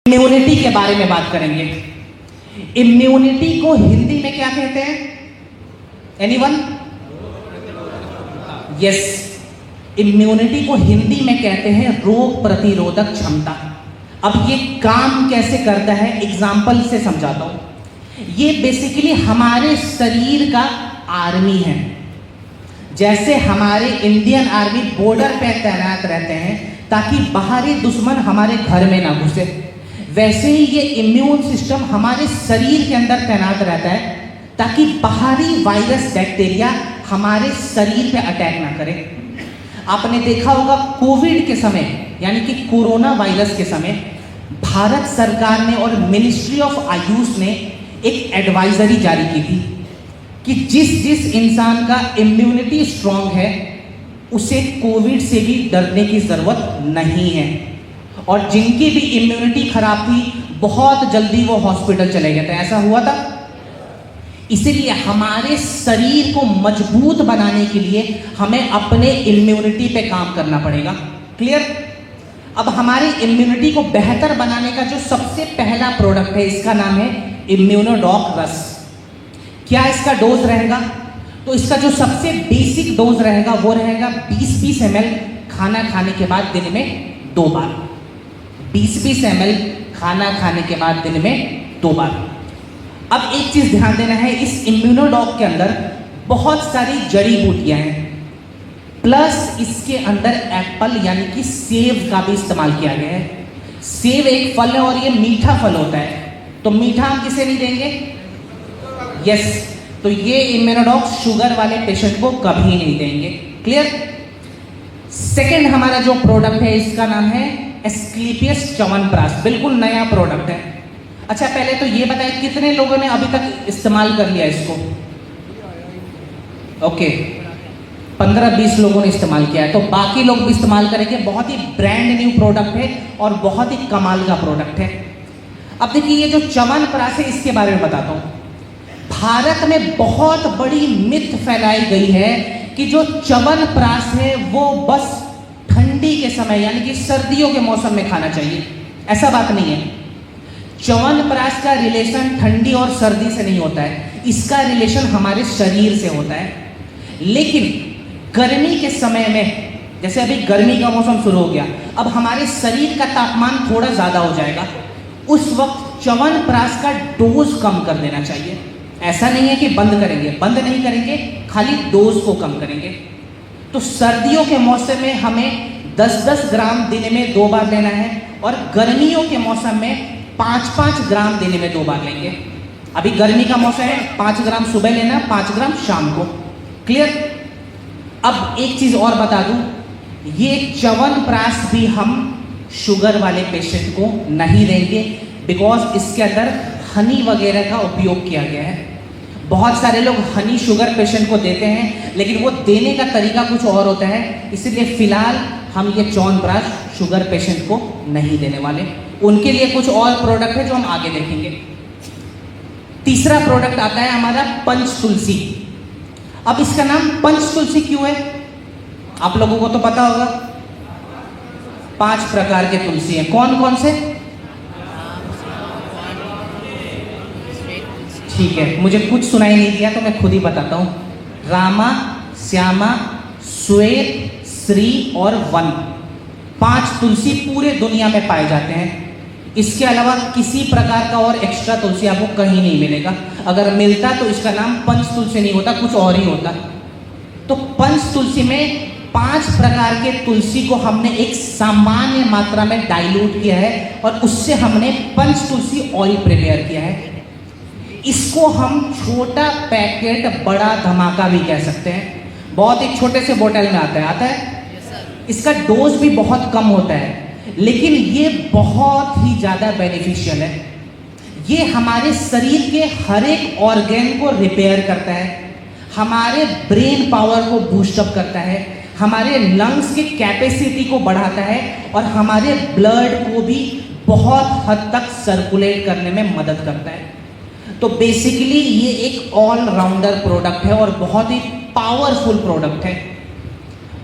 Immunity के बारे में बात करेंगे। इम्यूनिटी को हिंदी में क्या कहते हैं? एनीवन? यस, इम्यूनिटी को हिंदी में कहते हैं रोग प्रतिरोधक क्षमता। अब ये काम कैसे करता है एग्जाम्पल से समझाता हूं। ये बेसिकली हमारे शरीर का आर्मी है। जैसे हमारे इंडियन आर्मी बॉर्डर पे तैनात रहते हैं ताकि बाहरी दुश्मन हमारे घर में ना घुसे, वैसे ही ये इम्यून सिस्टम हमारे शरीर के अंदर तैनात रहता है ताकि बाहरी वायरस बैक्टीरिया हमारे शरीर पे अटैक ना करे। आपने देखा होगा कोविड के समय यानी कि कोरोना वायरस के समय भारत सरकार ने और मिनिस्ट्री ऑफ आयुष ने एक एडवाइजरी जारी की थी कि जिस इंसान का इम्यूनिटी स्ट्रांग है उसे कोविड से भी डरने की जरूरत नहीं है, और जिनकी भी इम्यूनिटी खराब थी बहुत जल्दी वो हॉस्पिटल चले गए थे। ऐसा हुआ था। इसीलिए हमारे शरीर को मजबूत बनाने के लिए हमें अपने इम्यूनिटी पे काम करना पड़ेगा। क्लियर? अब हमारी इम्यूनिटी को बेहतर बनाने का जो सबसे पहला प्रोडक्ट है इसका नाम है इम्यूनोडॉक रस। क्या इसका डोज रहेगा? तो इसका जो सबसे बेसिक डोज रहेगा वो रहेगा 20-20 ml खाना खाने के बाद दिन में 2 बार। 20-20 ml खाना खाने के बाद दिन में 2 बार। अब एक चीज ध्यान देना है, इस इम्यूनोडॉक के अंदर बहुत सारी जड़ी बूटियां हैं, प्लस इसके अंदर एप्पल यानी कि सेब का भी इस्तेमाल किया गया है। सेब एक फल है और ये मीठा फल होता है, तो मीठा हम किसे नहीं देंगे? यस, तो ये इम्यूनोडॉक शुगर वाले पेशेंट को कभी नहीं देंगे। क्लियर? सेकंड हमारा जो प्रोडक्ट है इसका नाम है एस्क्लेपियस च्यवनप्राश। बिल्कुल नया प्रोडक्ट है। अच्छा, पहले तो ये बताएं कितने लोगों ने अभी तक इस्तेमाल कर लिया इसको? ओके, 15-20 लोगों ने इस्तेमाल किया है, तो बाकी लोग भी इस्तेमाल करेंगे। बहुत ही ब्रांड न्यू प्रोडक्ट है और बहुत ही कमाल का प्रोडक्ट है। अब देखिए, ये जो च्यवनप्राश है इसके बारे में बताता हूं। भारत में बहुत बड़ी मिथ फैलाई गई है कि जो च्यवनप्राश है वो बस ठंडी के समय यानी कि सर्दियों के मौसम में खाना चाहिए। ऐसा बात नहीं है। च्यवनप्राश का रिलेशन ठंडी और सर्दी से नहीं होता है, इसका रिलेशन हमारे शरीर से होता है। लेकिन गर्मी के समय में, जैसे अभी गर्मी का मौसम शुरू हो गया, अब हमारे शरीर का तापमान थोड़ा ज़्यादा हो जाएगा, उस वक्त च्यवनप्राश का डोज कम कर देना चाहिए। ऐसा नहीं है कि बंद करेंगे, बंद नहीं करेंगे, खाली डोज को कम करेंगे। तो सर्दियों के मौसम में हमें 10-10 ग्राम दिन में 2 बार लेना है, और गर्मियों के मौसम में 5-5 ग्राम दिन में 2 बार लेंगे। अभी गर्मी का मौसम है, 5 ग्राम सुबह लेना, 5 ग्राम शाम को। क्लियर? अब एक चीज और बता दूं, ये च्यवनप्राश भी हम शुगर वाले पेशेंट को नहीं देंगे, बिकॉज इसके अंदर हनी वगैरह का उपयोग किया गया है। बहुत सारे लोग हनी शुगर पेशेंट को देते हैं, लेकिन वो देने का तरीका कुछ और होता है, इसलिए फिलहाल हम ये च्यवनप्राश शुगर पेशेंट को नहीं देने वाले। उनके लिए कुछ और प्रोडक्ट है जो हम आगे देखेंगे। तीसरा प्रोडक्ट आता है हमारा पंच तुलसी। अब इसका नाम पंच तुलसी क्यों है? आप लोगों को तो पता होगा। 5 प्रकार के तुलसी हैं। कौन कौन से? ठीक है, मुझे कुछ सुनाई नहीं दिया तो मैं खुद ही बताता हूं। रामा, श्यामा, श्वेत, श्री और वन। 5 तुलसी पूरे दुनिया में पाए जाते हैं। इसके अलावा किसी प्रकार का और एक्स्ट्रा तुलसी आपको कहीं नहीं मिलेगा। अगर मिलता तो इसका नाम पंच तुलसी नहीं होता, कुछ और ही होता। तो पंच तुलसी में 5 प्रकार के तुलसी को हमने एक सामान्य मात्रा में डाइल्यूट किया है और उससे हमने पंच तुलसी ऑयल प्रिपेयर किया है। इसको हम छोटा पैकेट बड़ा धमाका भी कह सकते हैं। बहुत एक छोटे से बोतल में आता है। इसका डोज भी बहुत कम होता है, लेकिन ये बहुत ही ज़्यादा बेनिफिशियल है। ये हमारे शरीर के हर एक ऑर्गन को रिपेयर करता है, हमारे ब्रेन पावर को बूस्टअप करता है, हमारे लंग्स की कैपेसिटी को बढ़ाता है और हमारे ब्लड को भी बहुत हद तक सर्कुलेट करने में मदद करता है। तो बेसिकली ये एक ऑलराउंडर प्रोडक्ट है और बहुत ही पावरफुल प्रोडक्ट है।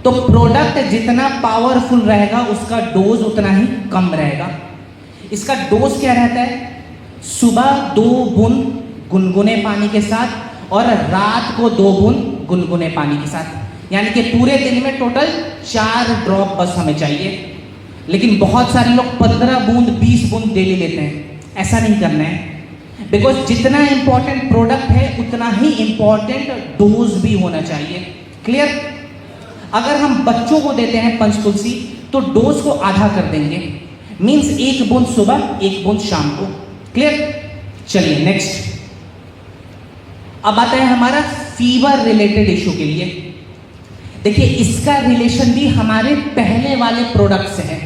तो प्रोडक्ट जितना पावरफुल रहेगा उसका डोज उतना ही कम रहेगा। इसका डोज क्या रहता है? सुबह 2 बूंद गुनगुने पानी के साथ और रात को 2 बूंद गुनगुने पानी के साथ, यानी कि पूरे दिन में टोटल 4 ड्रॉप बस हमें चाहिए। लेकिन बहुत सारे लोग 15 बूंद 20 बूंद डेली लेते हैं। ऐसा नहीं करना है, बिकॉज जितना इंपॉर्टेंट प्रोडक्ट है उतना ही इंपॉर्टेंट डोज भी होना चाहिए। क्लियर? अगर हम बच्चों को देते हैं पंचतुलसी तो डोज को आधा कर देंगे, मींस 1 बूंद सुबह 1 बूंद शाम को। क्लियर? चलिए नेक्स्ट। अब आता है हमारा फीवर रिलेटेड इशू के लिए। देखिए इसका रिलेशन भी हमारे पहले वाले प्रोडक्ट से है,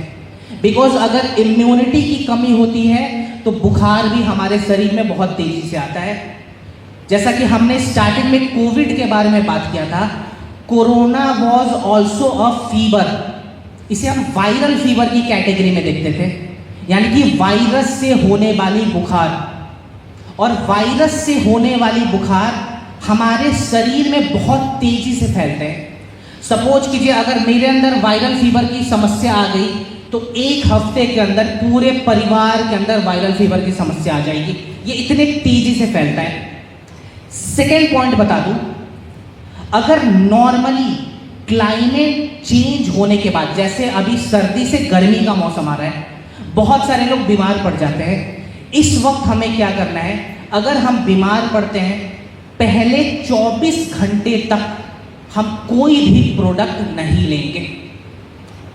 बिकॉज अगर इम्यूनिटी की कमी होती है तो बुखार भी हमारे शरीर में बहुत तेजी से आता है। जैसा कि हमने स्टार्टिंग में कोविड के बारे में बात किया था, corona was also a fever. इसे हम वायरल फीवर की कैटेगरी में देखते थे, यानी कि वायरस से होने वाली बुखार। और वायरस से होने वाली बुखार हमारे शरीर में बहुत तेजी से फैलते हैं। सपोज कीजिए अगर मेरे अंदर वायरल फीवर की समस्या आ गई तो 1 हफ्ते के अंदर पूरे परिवार के अंदर वायरल फीवर की समस्या आ जाएगी। ये इतने तेजी से फैलता है। सेकेंड पॉइंट बता दूं, अगर नॉर्मली क्लाइमेट चेंज होने के बाद, जैसे अभी सर्दी से गर्मी का मौसम आ रहा है, बहुत सारे लोग बीमार पड़ जाते हैं। इस वक्त हमें क्या करना है? अगर हम बीमार पड़ते हैं, पहले 24 घंटे तक हम कोई भी प्रोडक्ट नहीं लेंगे।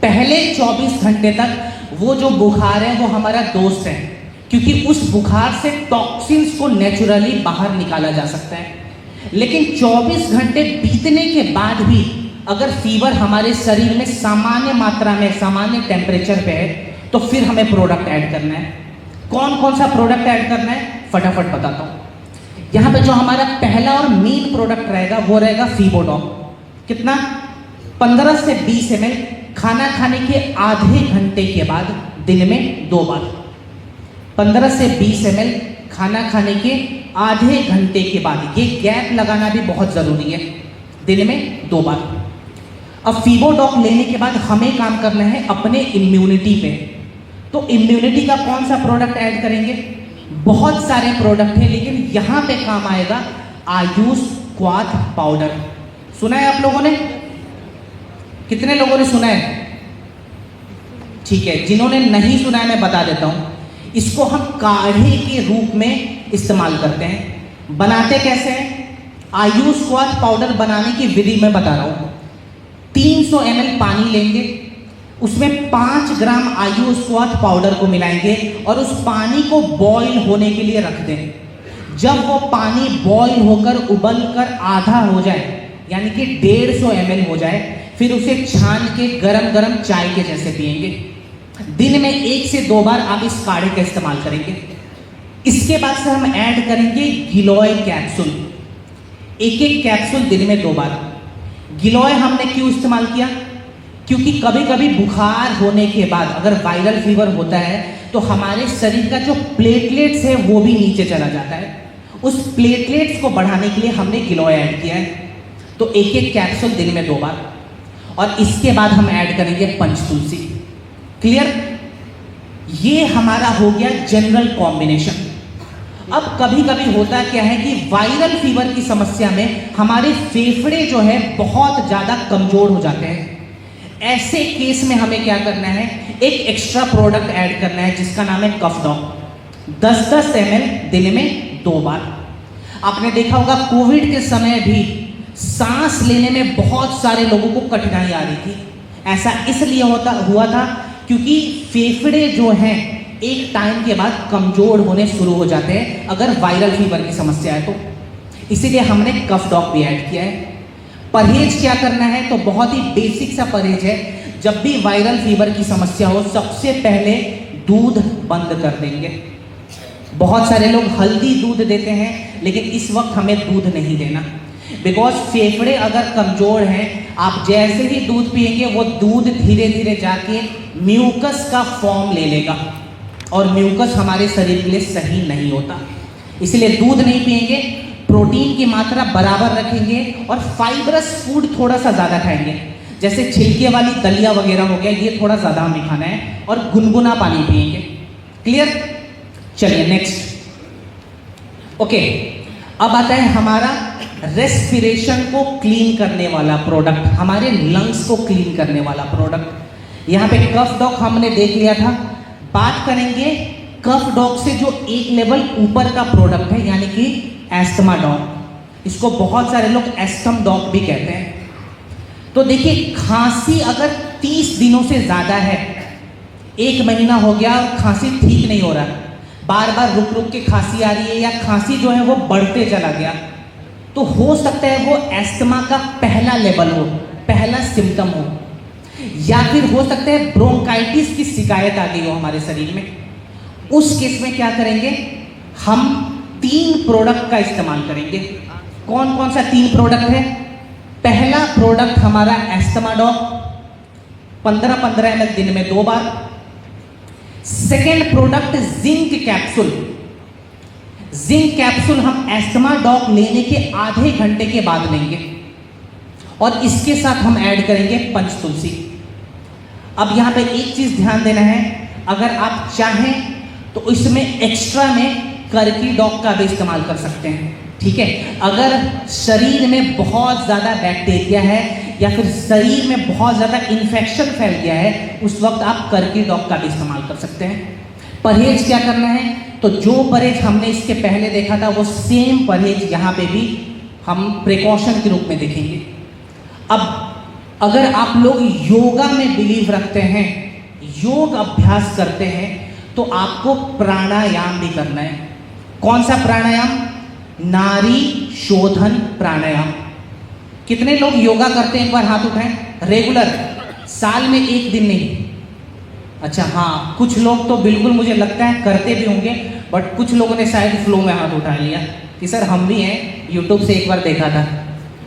पहले 24 घंटे तक वो जो बुखार है वो हमारा दोस्त है, क्योंकि उस बुखार से टॉक्सिन्स को नेचुरली बाहर निकाला जा सकता है। लेकिन 24 घंटे बीतने के बाद भी अगर फीवर हमारे शरीर में सामान्य मात्रा में, सामान्य टेम्परेचर पे है, तो फिर हमें प्रोडक्ट ऐड करना है। कौन कौन सा प्रोडक्ट ऐड करना है फटाफट बताता हूँ। यहाँ पे जो हमारा पहला और मेन प्रोडक्ट रहेगा वो रहेगा फीबोडॉक। कितना? 15 से 20 ml खाना खाने के आधे घंटे के बाद दिन में 2 बार। 15 से 20 ml खाना खाने के आधे घंटे के बाद, ये गैप लगाना भी बहुत ज़रूरी है, दिन में 2 बार। अब फीबोडॉक लेने के बाद हमें काम करना है अपने इम्यूनिटी पे। तो इम्यूनिटी का कौन सा प्रोडक्ट ऐड करेंगे? बहुत सारे प्रोडक्ट हैं, लेकिन यहाँ पे काम आएगा आयुष क्वाथ पाउडर। सुना है आप लोगों ने? कितने लोगों ने सुना है? ठीक है, जिन्होंने नहीं सुना है मैं बता देता हूँ। इसको हम काढ़े के रूप में इस्तेमाल करते हैं। बनाते कैसे हैं? आयुष क्वाथ पाउडर बनाने की विधि मैं बता रहा हूँ। 300 ml पानी लेंगे, उसमें 5 ग्राम आयुष क्वाथ पाउडर को मिलाएंगे और उस पानी को बॉईल होने के लिए रख दें। जब वो पानी बॉईल होकर उबल कर आधा हो जाए, यानी कि 150 ml हो जाए, फिर उसे छान के गरम गरम चाय के जैसे पिएंगे। दिन में 1 से 2 बार आप इस काढ़े का इस्तेमाल करेंगे। इसके बाद से हम ऐड करेंगे गिलोय कैप्सूल। 1-1 कैप्सूल दिन में 2 बार। गिलोय हमने क्यों इस्तेमाल किया? क्योंकि कभी कभी बुखार होने के बाद अगर वायरल फीवर होता है तो हमारे शरीर का जो प्लेटलेट्स है वो भी नीचे चला जाता है। उस प्लेटलेट्स को बढ़ाने के लिए हमने गिलोय ऐड किया है। तो 1-1 कैप्सूल दिन में 2 बार। और इसके बाद हम ऐड करेंगे पंचतुलसी। क्लियर? ये हमारा हो गया जनरल कॉम्बिनेशन। अब कभी कभी होता क्या है कि वायरल फीवर की समस्या में हमारे फेफड़े जो है बहुत ज़्यादा कमज़ोर हो जाते हैं। ऐसे केस में हमें क्या करना है? एक एक्स्ट्रा प्रोडक्ट ऐड करना है जिसका नाम है कफडॉक। 10-10 ml दिन में 2 बार। आपने देखा होगा कोविड के समय भी सांस लेने में बहुत सारे लोगों को कठिनाई आ रही थी। ऐसा इसलिए हुआ था क्योंकि फेफड़े जो हैं एक टाइम के बाद कमज़ोर होने शुरू हो जाते हैं अगर वायरल फीवर की समस्या है तो। इसीलिए हमने कफडॉक भी ऐड किया है। परहेज क्या करना है? तो बहुत ही बेसिक सा परहेज है। जब भी वायरल फीवर की समस्या हो, सबसे पहले दूध बंद कर देंगे। बहुत सारे लोग हल्दी दूध देते हैं, लेकिन इस वक्त हमें दूध नहीं देना, बिकॉज फेफड़े अगर कमज़ोर हैं, आप जैसे ही दूध पिएंगे वो दूध धीरे धीरे जाके म्यूकस का फॉर्म ले लेगा और म्यूकस हमारे शरीर के लिए सही नहीं होता। इसलिए दूध नहीं पिएंगे, प्रोटीन की मात्रा बराबर रखेंगे और फाइबरस फूड थोड़ा सा ज़्यादा खाएंगे। जैसे छिलके वाली दलिया वगैरह हो गया, ये थोड़ा ज़्यादा हमें खाना है और गुनगुना पानी पिएंगे। क्लियर? चलिए नेक्स्ट। ओके, अब आता है हमारा रेस्पिरेशन को क्लीन करने वाला प्रोडक्ट, हमारे लंग्स को क्लीन करने वाला प्रोडक्ट। यहाँ पे कफ डॉग हमने देख लिया था। बात करेंगे कफ डॉग से जो एक लेवल ऊपर का प्रोडक्ट है, यानी कि एस्थमा डॉग। इसको बहुत सारे लोग एस्थम डॉग भी कहते हैं। तो देखिए, खांसी अगर 30 दिनों से ज़्यादा है, 1 महीना हो गया और खांसी ठीक नहीं हो रहा, बार बार रुक रुक के खांसी आ रही है, या खांसी जो है वो बढ़ते चला गया, तो हो सकता है वो एस्थमा का पहला लेवल हो, पहला सिम्टम हो। या फिर हो सकता है ब्रोंकाइटिस की शिकायत आ गई हो हमारे शरीर में। उस केस में क्या करेंगे, हम 3 प्रोडक्ट का इस्तेमाल करेंगे। कौन कौन सा 3 प्रोडक्ट है? पहला प्रोडक्ट हमारा एस्थमा डॉग, 15-15 ml दिन में 2 बार। Second product zinc capsule. Zinc capsule हम एस्थमा डॉग लेने के आधे घंटे के बाद लेंगे, और इसके साथ हम ऐड करेंगे पंचतुलसी। अब यहाँ पे एक चीज ध्यान देना है, अगर आप चाहें तो इसमें एक्स्ट्रा में करकी डॉग का भी इस्तेमाल कर सकते हैं, ठीक है? अगर शरीर में बहुत ज़्यादा बैक्टीरिया है या फिर शरीर में बहुत ज़्यादा इन्फेक्शन फैल गया है, उस वक्त आप करकी डॉग का भी इस्तेमाल कर सकते हैं। परहेज क्या करना है? तो जो परहेज हमने इसके पहले देखा था, वो सेम परहेज यहाँ पे भी हम प्रिकॉशन के रूप में देखेंगे। अब अगर आप लोग योगा में बिलीव रखते हैं, योग अभ्यास करते हैं, तो आपको प्राणायाम भी करना है। कौन सा प्राणायाम? नाड़ी शोधन प्राणायाम। कितने लोग योगा करते हैं? एक बार हाथ उठाएं। रेगुलर, साल में 1 दिन नहीं? अच्छा हाँ, कुछ लोग तो बिल्कुल मुझे लगता है करते भी होंगे, बट कुछ लोगों ने शायद फ्लो में हाथ उठा लिया कि सर हम भी हैं, यूट्यूब से एक बार देखा था।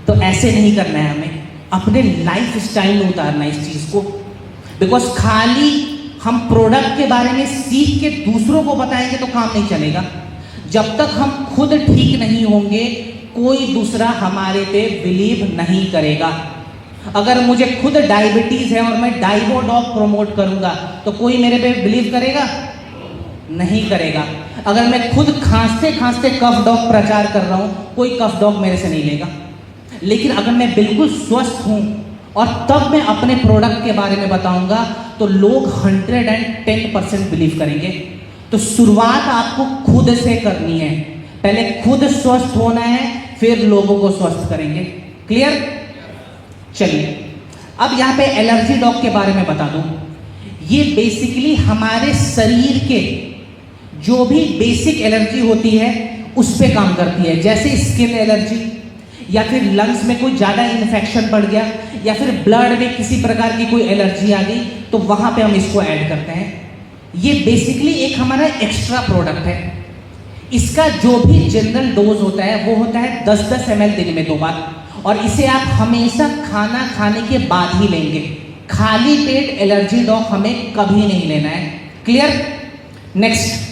तो ऐसे नहीं करना है, हमें अपने लाइफ स्टाइल में उतारना है इस चीज़ को। बिकॉज खाली हम प्रोडक्ट के बारे में सीख के दूसरों को बताएंगे तो काम नहीं चलेगा। जब तक हम खुद ठीक नहीं होंगे, कोई दूसरा हमारे पे बिलीव नहीं करेगा। अगर मुझे खुद डायबिटीज है और मैं डाइवो डॉग प्रमोट करूंगा, तो कोई मेरे पे बिलीव करेगा? नहीं करेगा। अगर मैं खुद खांसते खांसते कफ डॉग प्रचार कर रहा हूं, कोई कफ डॉग मेरे से नहीं लेगा। लेकिन अगर मैं बिल्कुल स्वस्थ हूं और तब मैं अपने प्रोडक्ट के बारे में बताऊंगा, तो लोग 110% बिलीव करेंगे। तो शुरुआत आपको खुद से करनी है। पहले खुद स्वस्थ होना है, फिर लोगों को स्वस्थ करेंगे। क्लियर? चलिए, अब यहाँ पे एलर्जी डॉग के बारे में बता दूं। ये बेसिकली हमारे शरीर के जो भी बेसिक एलर्जी होती है उस पे काम करती है। जैसे स्किन एलर्जी, या फिर लंग्स में कोई ज़्यादा इन्फेक्शन बढ़ गया, या फिर ब्लड में किसी प्रकार की कोई एलर्जी आ गई, तो वहाँ पे हम इसको ऐड करते हैं। ये बेसिकली एक हमारा एक्स्ट्रा प्रोडक्ट है। इसका जो भी जनरल डोज होता है वो होता है 10-10 ml दिन में 2 बार, और इसे आप हमेशा खाना खाने के बाद ही लेंगे। खाली पेट एलर्जी डॉग हमें कभी नहीं लेना है। क्लियर? नेक्स्ट।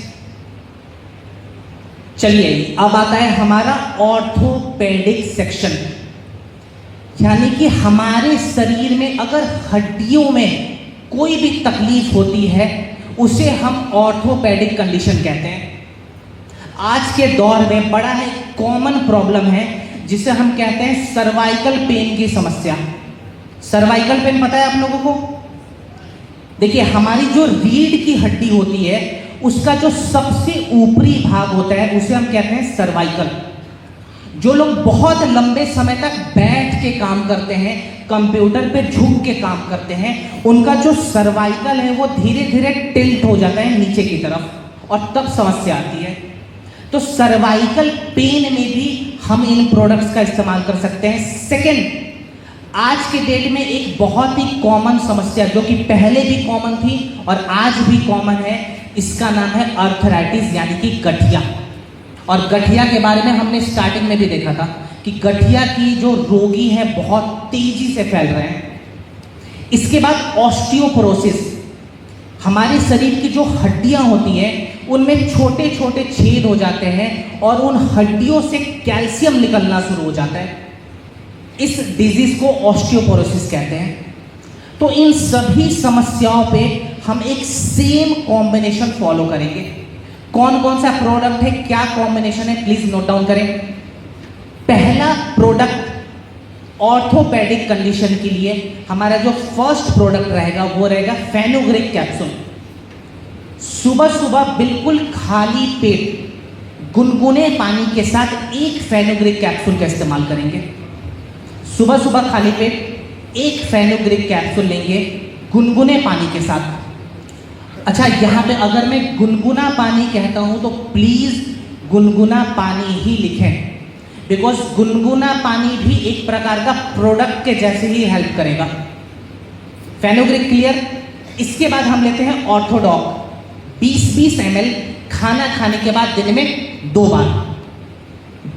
चलिए, अब आता है हमारा ऑर्थोपेडिक सेक्शन, यानी कि हमारे शरीर में अगर हड्डियों में कोई भी तकलीफ होती है, उसे हम ऑर्थोपेडिक कंडीशन कहते हैं। आज के दौर में बड़ा है कॉमन प्रॉब्लम है जिसे हम कहते हैं सर्वाइकल पेन की समस्या। सर्वाइकल पेन पता है आप लोगों को? देखिए, हमारी जो रीढ़ की हड्डी होती है, उसका जो सबसे ऊपरी भाग होता है उसे हम कहते हैं सर्वाइकल। जो लोग बहुत लंबे समय तक बैठ के काम करते हैं, कंप्यूटर पे झुक के काम करते हैं, उनका जो सर्वाइकल है वो धीरे धीरे टिल्ट हो जाता है नीचे की तरफ, और तब समस्या आती है। तो सर्वाइकल पेन में भी हम इन प्रोडक्ट्स का इस्तेमाल कर सकते हैं। सेकेंड, आज के डेट में एक बहुत ही कॉमन समस्या, जो कि पहले भी कॉमन थी और आज भी कॉमन है, इसका नाम है अर्थराइटिस, यानी कि गठिया। और गठिया के बारे में हमने स्टार्टिंग में भी देखा था कि गठिया की जो रोगी हैं बहुत तेजी से फैल रहे हैं। इसके बाद ऑस्टियोपोरोसिस, हमारे शरीर की जो हड्डियां होती हैं उनमें छोटे छोटे छेद हो जाते हैं और उन हड्डियों से कैल्शियम निकलना शुरू हो जाता है। इस डिजीज को ऑस्टियोपोरोसिस कहते हैं। तो इन सभी समस्याओं पे हम एक सेम कॉम्बिनेशन फॉलो करेंगे। कौन कौन सा प्रोडक्ट है, क्या कॉम्बिनेशन है, प्लीज नोट डाउन करें। पहला प्रोडक्ट ऑर्थोपेडिक कंडीशन के लिए हमारा जो फर्स्ट प्रोडक्ट रहेगा वो रहेगा फेनुग्रीक कैप्सूल। सुबह सुबह बिल्कुल खाली पेट गुनगुने पानी के साथ एक फेनुग्रीक कैप्सूल का इस्तेमाल करेंगे। सुबह सुबह खाली पेट एक फेनुग्रीक कैप्सूल लेंगे गुनगुने पानी के साथ। अच्छा, यहाँ पे अगर मैं गुनगुना पानी कहता हूँ तो प्लीज गुनगुना पानी ही लिखें, बिकॉज गुनगुना पानी भी एक प्रकार का प्रोडक्ट के जैसे ही हेल्प करेगा। Fenugreek clear. इसके बाद हम लेते हैं ऑर्थोडॉक 20-20 ml खाना खाने के बाद दिन में 2 बार।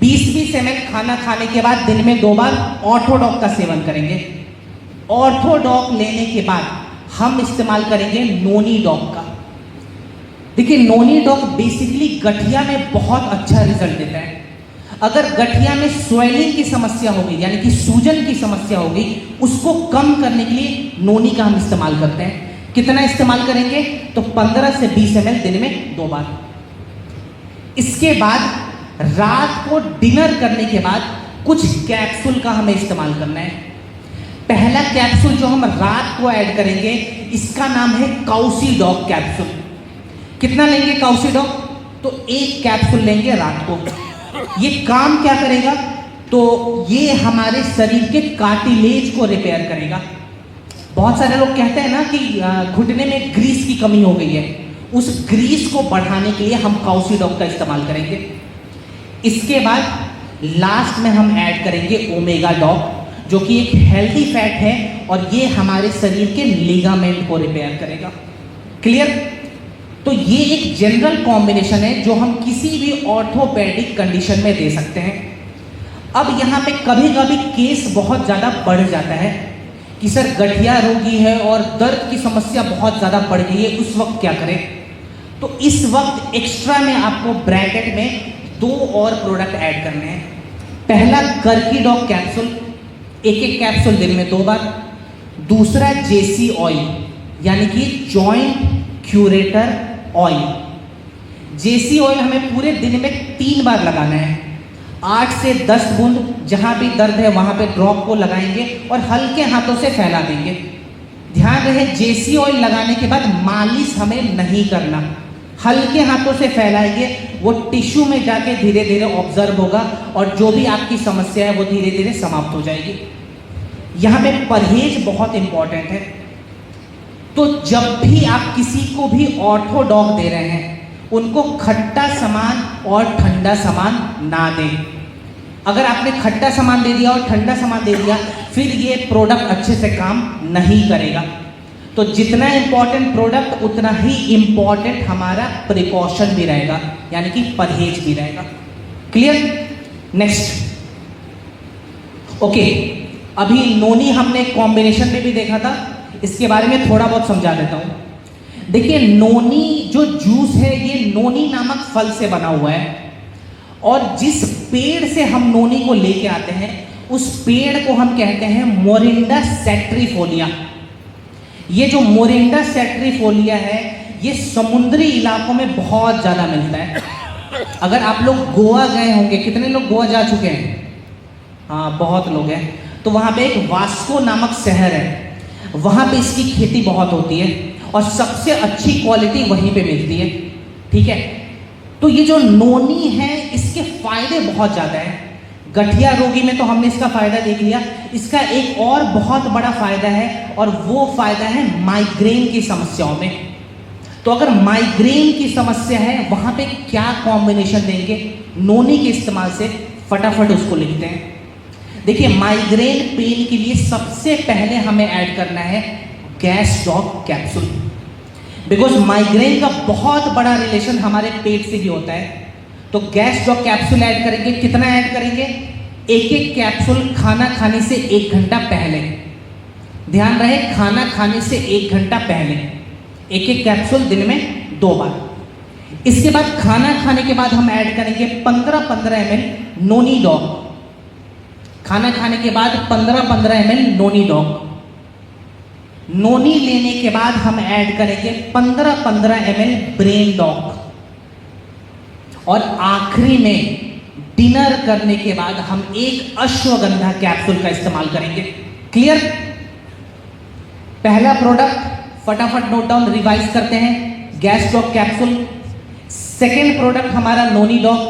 20-20 ml खाना खाने के बाद दिन में 2 बार ऑर्थोडॉक का सेवन करेंगे। ऑर्थोडॉक लेने के बाद हम इस्तेमाल करेंगे नोनी डॉक का। देखिए, नोनी डॉक बेसिकली गठिया में बहुत अच्छा रिजल्ट देता है। अगर गठिया में स्वेलिंग की समस्या होगी, यानी कि सूजन की समस्या होगी, उसको कम करने के लिए नोनी का हम इस्तेमाल करते हैं। कितना इस्तेमाल करेंगे? तो 15 से 20 ml दिन में 2 बार। इसके बाद रात को डिनर करने के बाद कुछ कैप्सूल का हमें इस्तेमाल करना है। पहला कैप्सूल जो हम रात को ऐड करेंगे इसका नाम है काउसीडॉक कैप्सूल। कितना लेंगे काउसीडॉक? तो 1 कैप्सूल लेंगे रात को। ये काम क्या करेगा? तो ये हमारे शरीर के कार्टिलेज को रिपेयर करेगा। बहुत सारे लोग कहते हैं ना कि घुटने में ग्रीस की कमी हो गई है, उस ग्रीस को बढ़ाने के लिए हम काउसीडॉक का इस्तेमाल करेंगे। इसके बाद लास्ट में हम ऐड करेंगे ओमेगा डॉक, जो कि एक हेल्दी फैट है और ये हमारे शरीर के लिगामेंट को रिपेयर करेगा। क्लियर? तो ये एक जनरल कॉम्बिनेशन है जो हम किसी भी ऑर्थोपेडिक कंडीशन में दे सकते हैं। अब यहाँ पे कभी कभी केस बहुत ज़्यादा बढ़ जाता है कि सर गठिया रोगी है और दर्द की समस्या बहुत ज़्यादा बढ़ गई है, उस वक्त क्या करें? तो इस वक्त एक्स्ट्रा में आपको ब्रैकेट में 2 और प्रोडक्ट ऐड करने हैं। पहला कर्कीडॉक कैप्सूल, एक कैप्सूल दिन में 2 बार। दूसरा जेसी ऑयल, यानी कि जॉइंट क्यूरेटर ऑयल। जेसी ऑयल हमें पूरे दिन में 3 बार लगाना है। 8 से 10 बूंद जहाँ भी दर्द है वहाँ पे ड्रॉप को लगाएंगे और हल्के हाथों से फैला देंगे। ध्यान रहे, जेसी ऑयल लगाने के बाद मालिश हमें नहीं करना, हल्के हाथों से फैलाएंगे, वो टिश्यू में जाके धीरे धीरे ऑब्जर्व होगा और जो भी आपकी समस्या है वो धीरे धीरे समाप्त हो जाएगी। यहाँ पे परहेज बहुत इंपॉर्टेंट है। तो जब भी आप किसी को भी ऑर्थोडॉक दे रहे हैं, उनको खट्टा सामान और ठंडा सामान ना दें। अगर आपने खट्टा सामान दे दिया और ठंडा सामान दे दिया, फिर ये प्रोडक्ट अच्छे से काम नहीं करेगा। तो जितना इंपॉर्टेंट प्रोडक्ट उतना ही इंपॉर्टेंट हमारा प्रिकॉशन भी रहेगा, यानी कि परहेज भी रहेगा। क्लियर? नेक्स्ट। ओके, अभी नोनी हमने कॉम्बिनेशन में भी देखा था, इसके बारे में थोड़ा बहुत समझा देता हूँ। देखिए, नोनी जो जूस है ये नोनी नामक फल से बना हुआ है और जिस पेड़ से हम नोनी को लेके आते हैं उस पेड़ को हम कहते हैं मोरिंडा सैट्रिफोलिया। ये जो मोरिंडा सैट्रिफोलिया है ये समुद्री इलाकों में बहुत ज़्यादा मिलता है। अगर आप लोग गोवा गए होंगे, कितने लोग गोवा जा चुके हैं? हाँ, बहुत लोग हैं। तो वहाँ पे एक वास्को नामक शहर है, वहाँ पे इसकी खेती बहुत होती है और सबसे अच्छी क्वालिटी वहीं पे मिलती है। ठीक है? तो ये जो नोनी है इसके फायदे बहुत ज़्यादा हैं। गठिया रोगी में तो हमने इसका फ़ायदा देख लिया, इसका एक और बहुत बड़ा फ़ायदा है और वो फ़ायदा है माइग्रेन की समस्याओं में। तो अगर माइग्रेन की समस्या है वहाँ पे क्या कॉम्बिनेशन देंगे नोनी के इस्तेमाल से, फटाफट उसको लिखते हैं। देखिए, माइग्रेन पेन के लिए सबसे पहले हमें ऐड करना है गैस्ट्रॉक कैप्सूल, बिकॉज माइग्रेन का बहुत बड़ा रिलेशन हमारे पेट से भी होता है। तो गैस्ट्रॉक कैप्सूल ऐड करेंगे। कितना ऐड करेंगे? एक कैप्सूल खाना खाने से 1 घंटा पहले। ध्यान रहे, खाना खाने से 1 घंटा पहले एक कैप्सूल दिन में 2 बार। इसके बाद खाना खाने के बाद हम ऐड करेंगे 15-15 ml नोनी डॉक। खाना खाने के बाद 15-15 ml नोनी डॉक। नोनी लेने के बाद हम ऐड करेंगे 15-15 ml ब्रेन डॉक, और आखिरी में डिनर करने के बाद हम एक अश्वगंधा कैप्सूल का इस्तेमाल करेंगे। क्लियर? पहला प्रोडक्ट फटाफट नोट डाउन, रिवाइज करते हैं, gas doc capsule. Second product हमारा नोनी डॉक,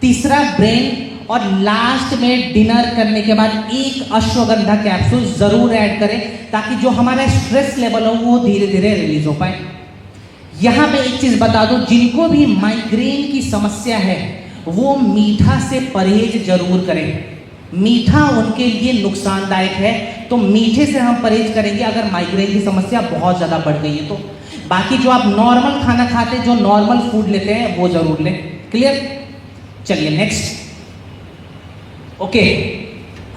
तीसरा ब्रेन, और लास्ट में डिनर करने के बाद एक अश्वगंधा कैप्सूल जरूर ऐड करें ताकि जो हमारा स्ट्रेस लेवल हो वो धीरे धीरे रिलीज हो पाए। यहां पे एक चीज बता दूं, जिनको भी माइग्रेन की समस्या है वो मीठा से परहेज जरूर करें। मीठा उनके लिए नुकसानदायक है, तो मीठे से हम परहेज करेंगे अगर माइग्रेन की समस्या बहुत ज़्यादा बढ़ गई है तो। बाकी जो आप नॉर्मल खाना खाते हैं, जो नॉर्मल फूड लेते हैं, वो जरूर लें। क्लियर? चलिए नेक्स्ट। ओके,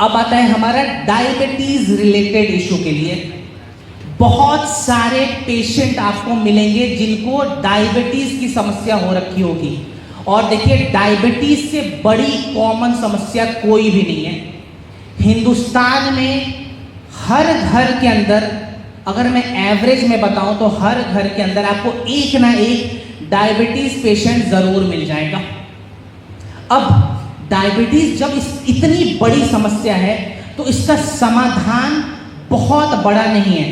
अब आता है हमारा डायबिटीज रिलेटेड इशू के लिए। बहुत सारे पेशेंट आपको मिलेंगे जिनको डायबिटीज की समस्या हो रखी होगी, और देखिए डायबिटीज से बड़ी कॉमन समस्या कोई भी नहीं है। हिंदुस्तान में हर घर के अंदर, अगर मैं एवरेज में बताऊं तो हर घर के अंदर आपको एक ना एक डायबिटीज पेशेंट जरूर मिल जाएगा। अब डायबिटीज जब इतनी बड़ी समस्या है तो इसका समाधान बहुत बड़ा नहीं है।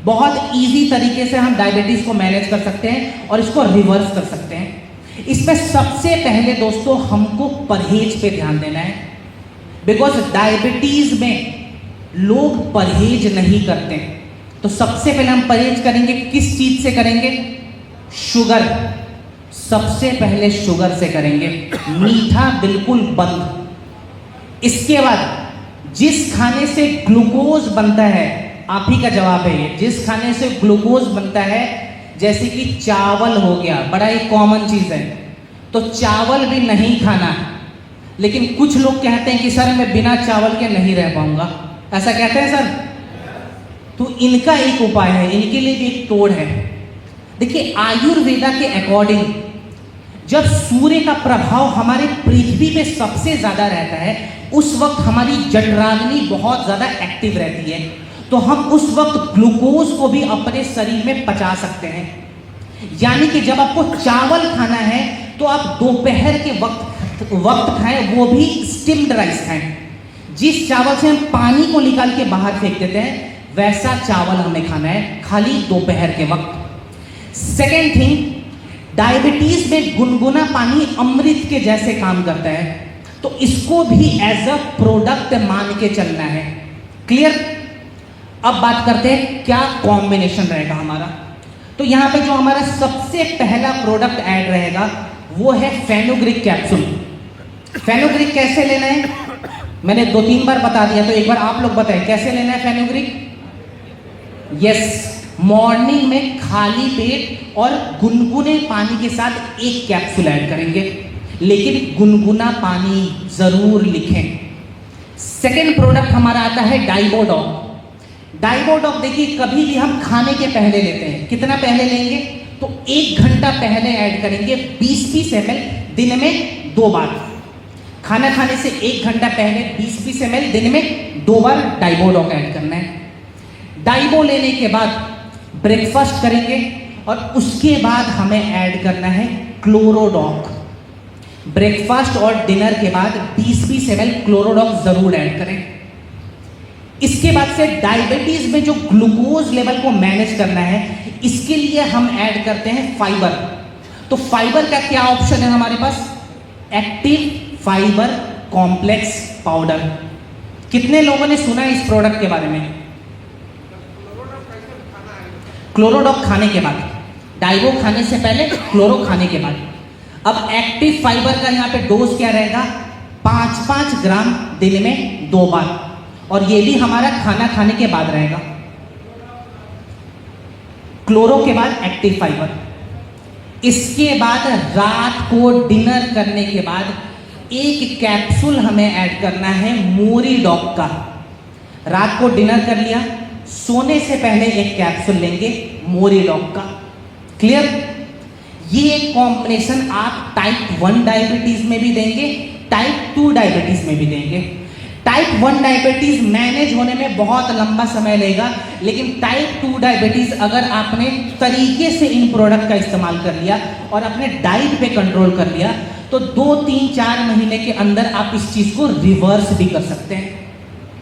बहुत इजी तरीके से हम डायबिटीज को मैनेज कर सकते हैं और इसको रिवर्स कर सकते हैं। इसमें सबसे पहले दोस्तों हमको परहेज पे ध्यान देना है, बिकॉज डायबिटीज में लोग परहेज नहीं करते। तो सबसे पहले हम परहेज करेंगे, किस चीज से करेंगे? शुगर। सबसे पहले शुगर से करेंगे, मीठा बिल्कुल बंद। इसके बाद जिस खाने से ग्लूकोज बनता है, आप ही का जवाब है ये, जिस खाने से ग्लूकोज बनता है, जैसे कि चावल हो गया, बड़ा ही कॉमन चीज है, तो चावल भी नहीं खाना। लेकिन कुछ लोग कहते हैं कि सर मैं बिना चावल के नहीं रह पाऊंगा, ऐसा कहते हैं सर। तो इनका एक उपाय है, इनके लिए भी एक तोड़ है। देखिए आयुर्वेदा के अकॉर्डिंग जब सूर्य का प्रभाव हमारे पृथ्वी पे सबसे ज्यादा रहता है, उस वक्त हमारी जठराग्नि बहुत ज्यादा एक्टिव रहती है, तो हम उस वक्त ग्लूकोज को भी अपने शरीर में पचा सकते हैं। यानी कि जब आपको चावल खाना है तो आप दोपहर के वक्त खाएं, वो भी स्टीम्ड राइस खाएं। जिस चावल से हम पानी को निकाल के बाहर फेंक देते हैं, वैसा चावल हमें खाना है, खाली दोपहर के वक्त। सेकेंड थिंग, डायबिटीज में गुनगुना पानी अमृत के जैसे काम करता है, तो इसको भी एज अ प्रोडक्ट मान के चलना है। क्लियर? अब बात करते हैं क्या कॉम्बिनेशन रहेगा हमारा। तो यहां पे जो हमारा सबसे पहला प्रोडक्ट ऐड रहेगा वो है फेनुग्रीक कैप्सूल। फेनुग्रीक कैसे लेना है मैंने 2-3 बार बता दिया, तो एक बार आप लोग बताएं कैसे लेना है फेनुग्रीक। यस, मॉर्निंग में खाली पेट और गुनगुने पानी के साथ एक कैप्सूल ऐड करेंगे, लेकिन गुनगुना पानी जरूर लिखें। सेकेंड प्रोडक्ट हमारा आता है डाइबोडॉक। डाइबोडॉक देखिए कभी भी हम खाने के पहले लेते हैं, कितना पहले लेंगे? तो 1 घंटा पहले ऐड करेंगे 20-20 ml दिन में 2 बार। खाना खाने से 1 घंटा पहले 20-20 ml दिन में 2 बार डाइबोडॉक ऐड करना है। डाइबो लेने के बाद ब्रेकफास्ट करेंगे और उसके बाद हमें ऐड करना है क्लोरोडॉक। ब्रेकफास्ट और डिनर के बाद 20-20 ml क्लोरोडॉक जरूर ऐड करें। इसके बाद से डायबिटीज में जो ग्लूकोज लेवल को मैनेज करना है, इसके लिए हम ऐड करते हैं फाइबर। तो फाइबर का क्या ऑप्शन है हमारे पास? Active fibre complex powder. कितने लोगों ने सुना है इस प्रोडक्ट के बारे में? क्लोरोडॉक खाने के बाद, डाइबो खाने से पहले, क्लोरो खाने के बाद। अब एक्टिव फाइबर का यहाँ पे डोज क्या रहेगा? 5-5 ग्राम दिन में 2 बार, और ये भी हमारा खाना खाने के बाद रहेगा। क्लोरो के बाद एक्टिव फाइबर। इसके बाद रात को डिनर करने के बाद एक कैप्सूल हमें ऐड करना है मोरीडॉक का। रात को डिनर कर लिया, सोने से पहले एक कैप्सूल लेंगे मोरीडॉक का। क्लियर? ये कॉम्बिनेशन आप टाइप 1 डायबिटीज में भी देंगे, टाइप 2 डायबिटीज में भी देंगे। टाइप 1 डायबिटीज मैनेज होने में बहुत लंबा समय लेगा, लेकिन टाइप 2 डायबिटीज अगर आपने तरीके से इन प्रोडक्ट का इस्तेमाल कर लिया और अपने डाइट पे कंट्रोल कर लिया तो 2, 3, 4 महीने के अंदर आप इस चीज को रिवर्स भी कर सकते हैं।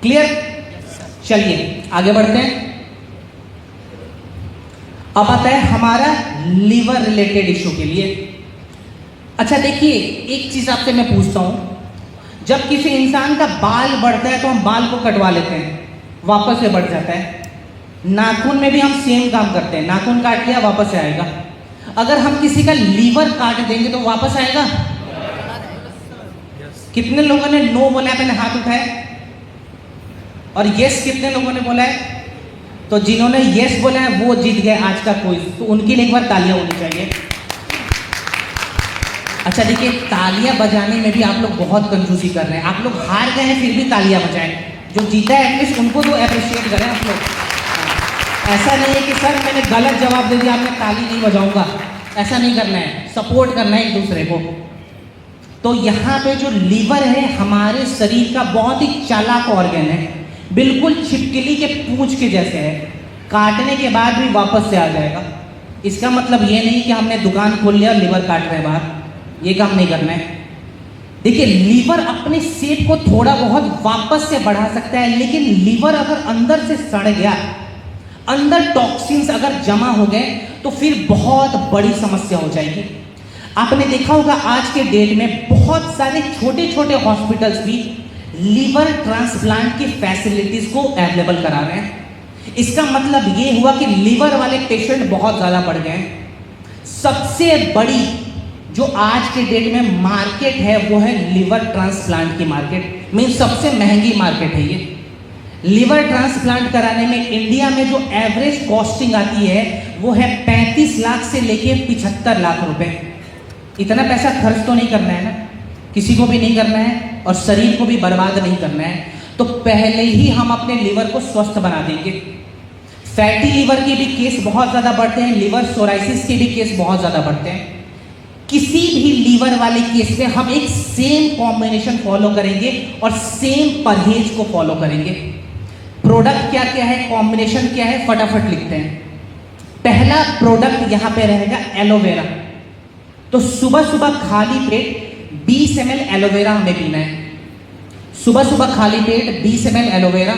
क्लियर? चलिए आगे बढ़ते हैं। अब आता है हमारा लीवर रिलेटेड इशू के लिए। अच्छा देखिए, एक चीज आपसे मैं पूछता हूं, जब किसी इंसान का बाल बढ़ता है तो हम बाल को कटवा लेते हैं, वापस से बढ़ जाता है। नाखून में भी हम सेम काम करते हैं, नाखून काट लिया वापस से आएगा। अगर हम किसी का लीवर काट देंगे तो वापस आएगा? कितने लोगों ने नो बोला है? मैंने हाथ उठाया। और यस कितने लोगों ने बोला है? तो जिन्होंने यस बोला है वो जीत गए आज का क्विज, तो उनके लिए एक बार तालियां होनी चाहिए। अच्छा देखिए, तालियां बजाने में भी आप लोग बहुत कंजूसी कर रहे हैं। आप लोग हार गए हैं फिर भी तालियां बजाएं, जो जीता है एटलीस्ट उनको तो अप्रिशिएट करें आप लोग। ऐसा नहीं है कि सर मैंने गलत जवाब दे दिया आपने ताली नहीं बजाऊंगा, ऐसा नहीं करना है, सपोर्ट करना है एक दूसरे को। तो यहाँ पे जो लीवर है हमारे शरीर का बहुत ही चालाक ऑर्गन है, बिल्कुल छिपकली के पूंछ के जैसे है, काटने के बाद भी वापस से आ जाएगा। इसका मतलब ये नहीं कि हमने दुकान खोल लिया और लीवर काट रहे हैं बाहर, ये काम नहीं करना है। देखिए, लीवर अपने शेप को थोड़ा बहुत वापस से बढ़ा सकता है, लेकिन लीवर अगर अंदर से सड़ गया, अंदर टॉक्सिन्स अगर जमा हो गए तो फिर बहुत बड़ी समस्या हो जाएगी। आपने देखा होगा आज के डेट में बहुत सारे छोटे छोटे हॉस्पिटल्स भी लीवर ट्रांसप्लांट की फैसिलिटीज को अवेलेबल करा रहे हैं। इसका मतलब ये हुआ कि लीवर वाले पेशेंट बहुत ज़्यादा बढ़ गए हैं। सबसे बड़ी जो आज के डेट में मार्केट है वो है लीवर ट्रांसप्लांट की मार्केट, मीन सबसे महंगी मार्केट है ये। लीवर ट्रांसप्लांट कराने में इंडिया में जो एवरेज कॉस्टिंग आती है वो है 35 लाख से लेके 75 लाख रुपए। इतना पैसा खर्च तो नहीं करना है ना, किसी को भी नहीं करना है और शरीर को भी बर्बाद नहीं करना है, तो पहले ही हम अपने लीवर को स्वस्थ बना देंगे। फैटी लीवर के भी केस बहुत ज़्यादा बढ़ते हैं, लीवर सोराइसिस के भी केस बहुत ज़्यादा बढ़ते हैं। किसी भी लीवर वाले केस में हम एक सेम कॉम्बिनेशन फॉलो करेंगे और सेम परहेज को फॉलो करेंगे। प्रोडक्ट क्या क्या है, कॉम्बिनेशन क्या है, फटाफट लिखते हैं। पहला प्रोडक्ट यहाँ पे रहेगा एलोवेरा। तो सुबह सुबह खाली पेट 20 ml एलोवेरा हमें पीना है। सुबह सुबह खाली पेट 20 ml एलोवेरा।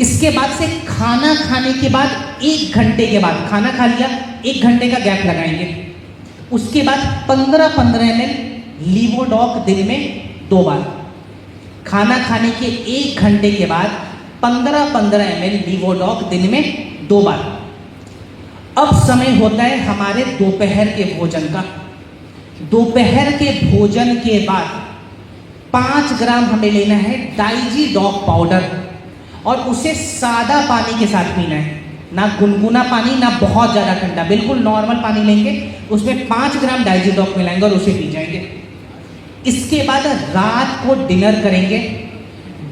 इसके बाद से खाना खाने के बाद 1 घंटे के बाद, खाना खा लिया 1 घंटे का गैप लगाएंगे। उसके बाद 15-15 ml लीवोडॉक दिन में 2 बार। खाना खाने के 1 घंटे के बाद 15-15 ml लीवोडॉक दिन में 2 बार। अब समय होता है हमारे दोपहर के भोजन का। दोपहर के भोजन के बाद 5 ग्राम हमें लेना है डाइजीडॉक पाउडर और उसे सादा पानी के साथ पीना है, ना गुनगुना पानी ना बहुत ज़्यादा ठंडा, बिल्कुल नॉर्मल पानी लेंगे, उसमें 5 ग्राम डाइजीडॉक मिलाएंगे और उसे पी जाएंगे। इसके बाद रात को डिनर करेंगे।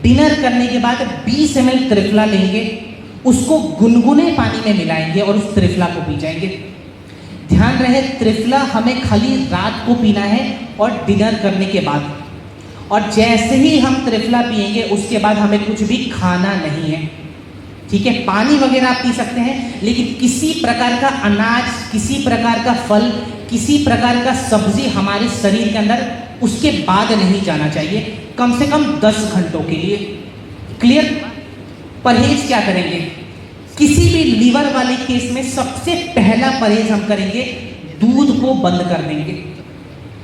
डिनर करने के बाद 20 ml त्रिफला लेंगे, उसको गुनगुने पानी में मिलाएंगे और उस त्रिफला को पी जाएंगे। ध्यान रहे, त्रिफला हमें खाली रात को पीना है और डिनर करने के बाद। और जैसे ही हम त्रिफला पिएंगे उसके बाद हमें कुछ भी खाना नहीं है, ठीक है। पानी वगैरह आप पी सकते हैं, लेकिन किसी प्रकार का अनाज, किसी प्रकार का फल, किसी प्रकार का सब्जी हमारे शरीर के अंदर उसके बाद नहीं जाना चाहिए, कम से कम 10 घंटों के लिए। क्लियर? परहेज क्या करेंगे? किसी भी लीवर वाले केस में सबसे पहला परहेज हम करेंगे, दूध को बंद कर देंगे।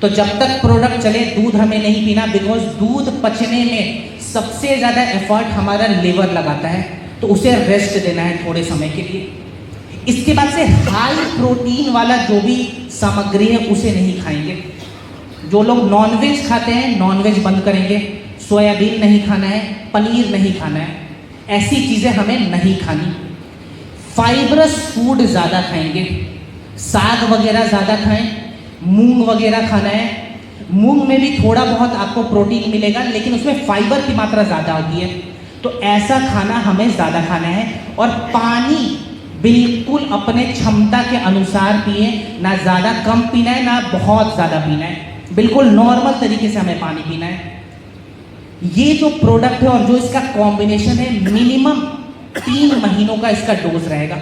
तो जब तक प्रोडक्ट चले दूध हमें नहीं पीना, बिकॉज दूध पचने में सबसे ज़्यादा एफर्ट हमारा लीवर लगाता है, तो उसे रेस्ट देना है थोड़े समय के लिए। इसके बाद से हाई प्रोटीन वाला जो भी सामग्री है उसे नहीं खाएंगे। जो लोग नॉनवेज खाते हैं नॉनवेज बंद करेंगे, सोयाबीन नहीं खाना है, पनीर नहीं खाना है, ऐसी चीज़ें हमें नहीं खानी। फाइबरस फूड ज़्यादा खाएंगे, साग वगैरह ज़्यादा खाएं, मूंग वगैरह खाना है। मूंग में भी थोड़ा बहुत आपको प्रोटीन मिलेगा, लेकिन उसमें फाइबर की मात्रा ज़्यादा होती है, तो ऐसा खाना हमें ज़्यादा खाना है। और पानी बिल्कुल अपने क्षमता के अनुसार पिए, ना ज़्यादा कम पीना है ना बहुत ज़्यादा पीना है, बिल्कुल नॉर्मल तरीके से हमें पानी पीना है। ये जो प्रोडक्ट है और जो इसका कॉम्बिनेशन है, मिनिमम 3 महीनों का इसका डोज रहेगा।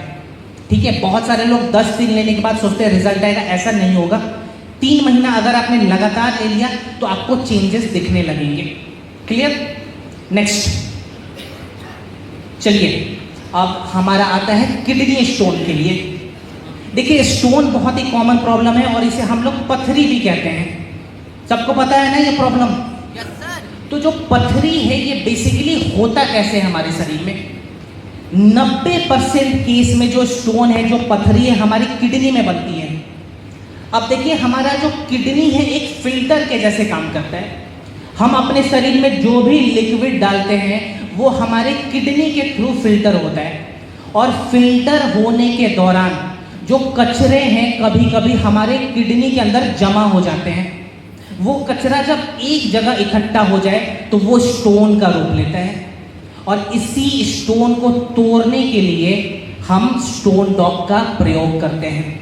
ठीक है, बहुत सारे लोग 10 दिन लेने के बाद सोचते हैं रिजल्ट आएगा, ऐसा नहीं होगा। 3 महीना अगर आपने लगातार ले लिया तो आपको चेंजेस दिखने लगेंगे। क्लियर? नेक्स्ट चलिए, अब हमारा आता है किडनी स्टोन के लिए। देखिए, स्टोन बहुत ही कॉमन प्रॉब्लम है और इसे हम लोग पथरी भी कहते हैं। सबको पता है ना ये प्रॉब्लम? तो जो पथरी है ये बेसिकली होता कैसे है हमारे शरीर में? 90% केस में जो स्टोन है, जो पथरी है, हमारी किडनी में बनती है। अब देखिए, हमारा जो किडनी है एक फिल्टर के जैसे काम करता है। हम अपने शरीर में जो भी लिक्विड डालते हैं वो हमारे किडनी के थ्रू फिल्टर होता है, और फिल्टर होने के दौरान जो कचरे हैं कभी कभी हमारे किडनी के अंदर जमा हो जाते हैं। वो कचरा जब एक जगह इकट्ठा हो जाए तो वो स्टोन का रूप लेता है, और इसी स्टोन को तोड़ने के लिए हम स्टोन डॉग का प्रयोग करते हैं।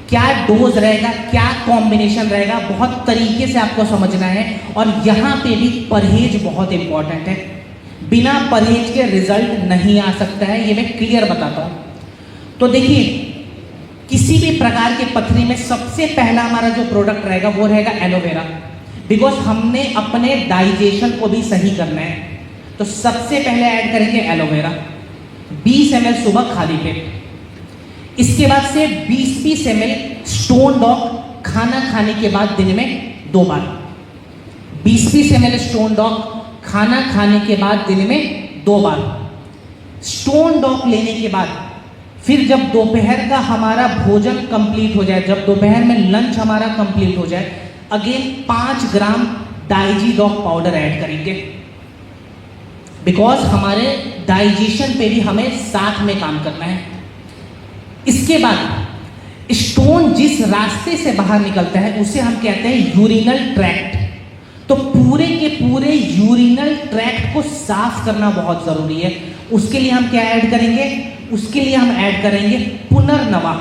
क्या डोज रहेगा, क्या कॉम्बिनेशन रहेगा, बहुत तरीके से आपको समझना है, और यहाँ पे भी परहेज बहुत इंपॉर्टेंट है। बिना परहेज के रिजल्ट नहीं आ सकता है, ये मैं क्लियर बताता हूँ। तो देखिए, किसी भी प्रकार के पथरी में सबसे पहला हमारा जो प्रोडक्ट रहेगा वो रहेगा एलोवेरा, बिकॉज हमने अपने डाइजेशन को भी सही करना है। तो सबसे पहले ऐड करेंगे एलोवेरा, 20 ml सुबह खाली पेट। इसके बाद से 20 ml स्टोन डॉग खाना खाने के बाद दिन में 2 बार। 20 ml स्टोन डॉग खाना खाने के बाद दिन में 2 बार। स्टोन डॉग लेने के बाद फिर जब दोपहर का हमारा भोजन कंप्लीट हो जाए, जब दोपहर में लंच हमारा कंप्लीट हो जाए, अगेन 5 ग्राम डाइजी डॉग पाउडर ऐड करेंगे, बिकॉज हमारे डाइजेशन पे भी हमें साथ में काम करना है। इसके बाद स्टोन जिस रास्ते से बाहर निकलता है उसे हम कहते हैं यूरिनल ट्रैक्ट। तो पूरे के पूरे यूरिनल ट्रैक्ट को साफ करना बहुत जरूरी है। उसके लिए हम क्या ऐड करेंगे? उसके लिए हम ऐड करेंगे पुनर्नवा।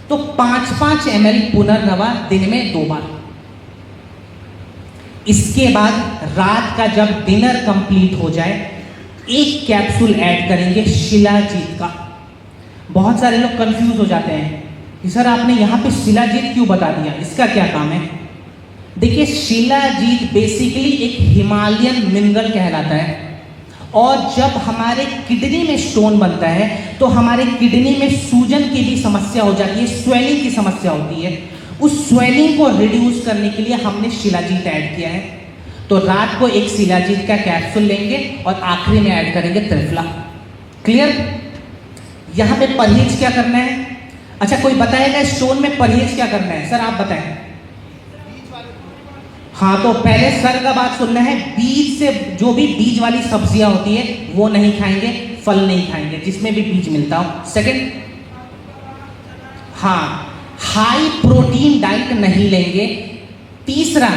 तो 5-5 ml पुनर्नवा दिन में 2 बार। इसके बाद रात का जब डिनर कंप्लीट हो जाए, 1 कैप्सूल ऐड करेंगे शिलाजीत का। बहुत सारे लोग कंफ्यूज हो जाते हैं कि सर आपने यहाँ पे शिलाजीत क्यों बता दिया, इसका क्या काम है? देखिए, शिलाजीत बेसिकली एक हिमालयन मिनरल कहलाता है, और जब हमारे किडनी में स्टोन बनता है तो हमारे किडनी में सूजन की भी समस्या हो जाती है, स्वेलिंग की समस्या होती है। उस स्वेलिंग को रिड्यूस करने के लिए हमने शिलाजीत ऐड किया है। तो रात को 1 शिलाजीत का कैप्सूल लेंगे और आखिरी में ऐड करेंगे त्रिफला। क्लियर? यहाँ पे परहेज क्या करना है? अच्छा, कोई बताएगा स्टोन में परहेज क्या करना है? सर आप बताएं। हाँ, तो पहले सर का बात सुनना है। बीज से, जो भी बीज वाली सब्जियां होती है वो नहीं खाएंगे, फल नहीं खाएंगे जिसमें भी बीज मिलता हो। सेकंड, हाँ, हाई प्रोटीन डाइट नहीं लेंगे। तीसरा,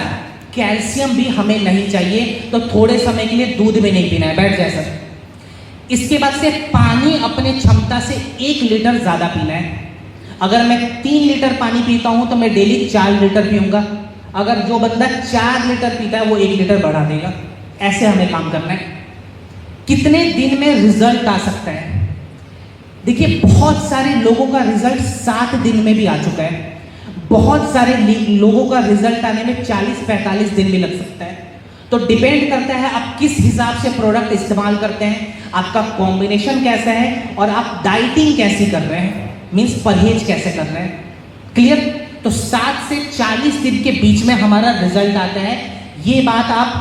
कैल्शियम भी हमें नहीं चाहिए, तो थोड़े समय के लिए दूध भी नहीं पीना है, बैठ जाए सर। इसके बाद से पानी अपने क्षमता से 1 लीटर ज़्यादा पीना है। अगर मैं 3 लीटर पानी पीता हूं तो मैं डेली 4 लीटर पीऊंगा। अगर जो बंदा 4 लीटर पीता है वो 1 लीटर बढ़ा देगा। ऐसे हमें काम करना है। कितने दिन में रिजल्ट आ सकता है? देखिए, बहुत सारे लोगों का रिजल्ट 7 दिन में भी आ चुका है। बहुत सारे लोगों का रिजल्ट आने में 40-45 दिन भी लग सकता है। तो डिपेंड करता है आप किस हिसाब से प्रोडक्ट इस्तेमाल करते हैं, आपका कॉम्बिनेशन कैसा है, और आप डाइटिंग कैसी कर रहे हैं, मीन्स परहेज कैसे कर रहे हैं। क्लियर? तो 7 से 40 दिन के बीच में हमारा रिजल्ट आता है। ये बात आप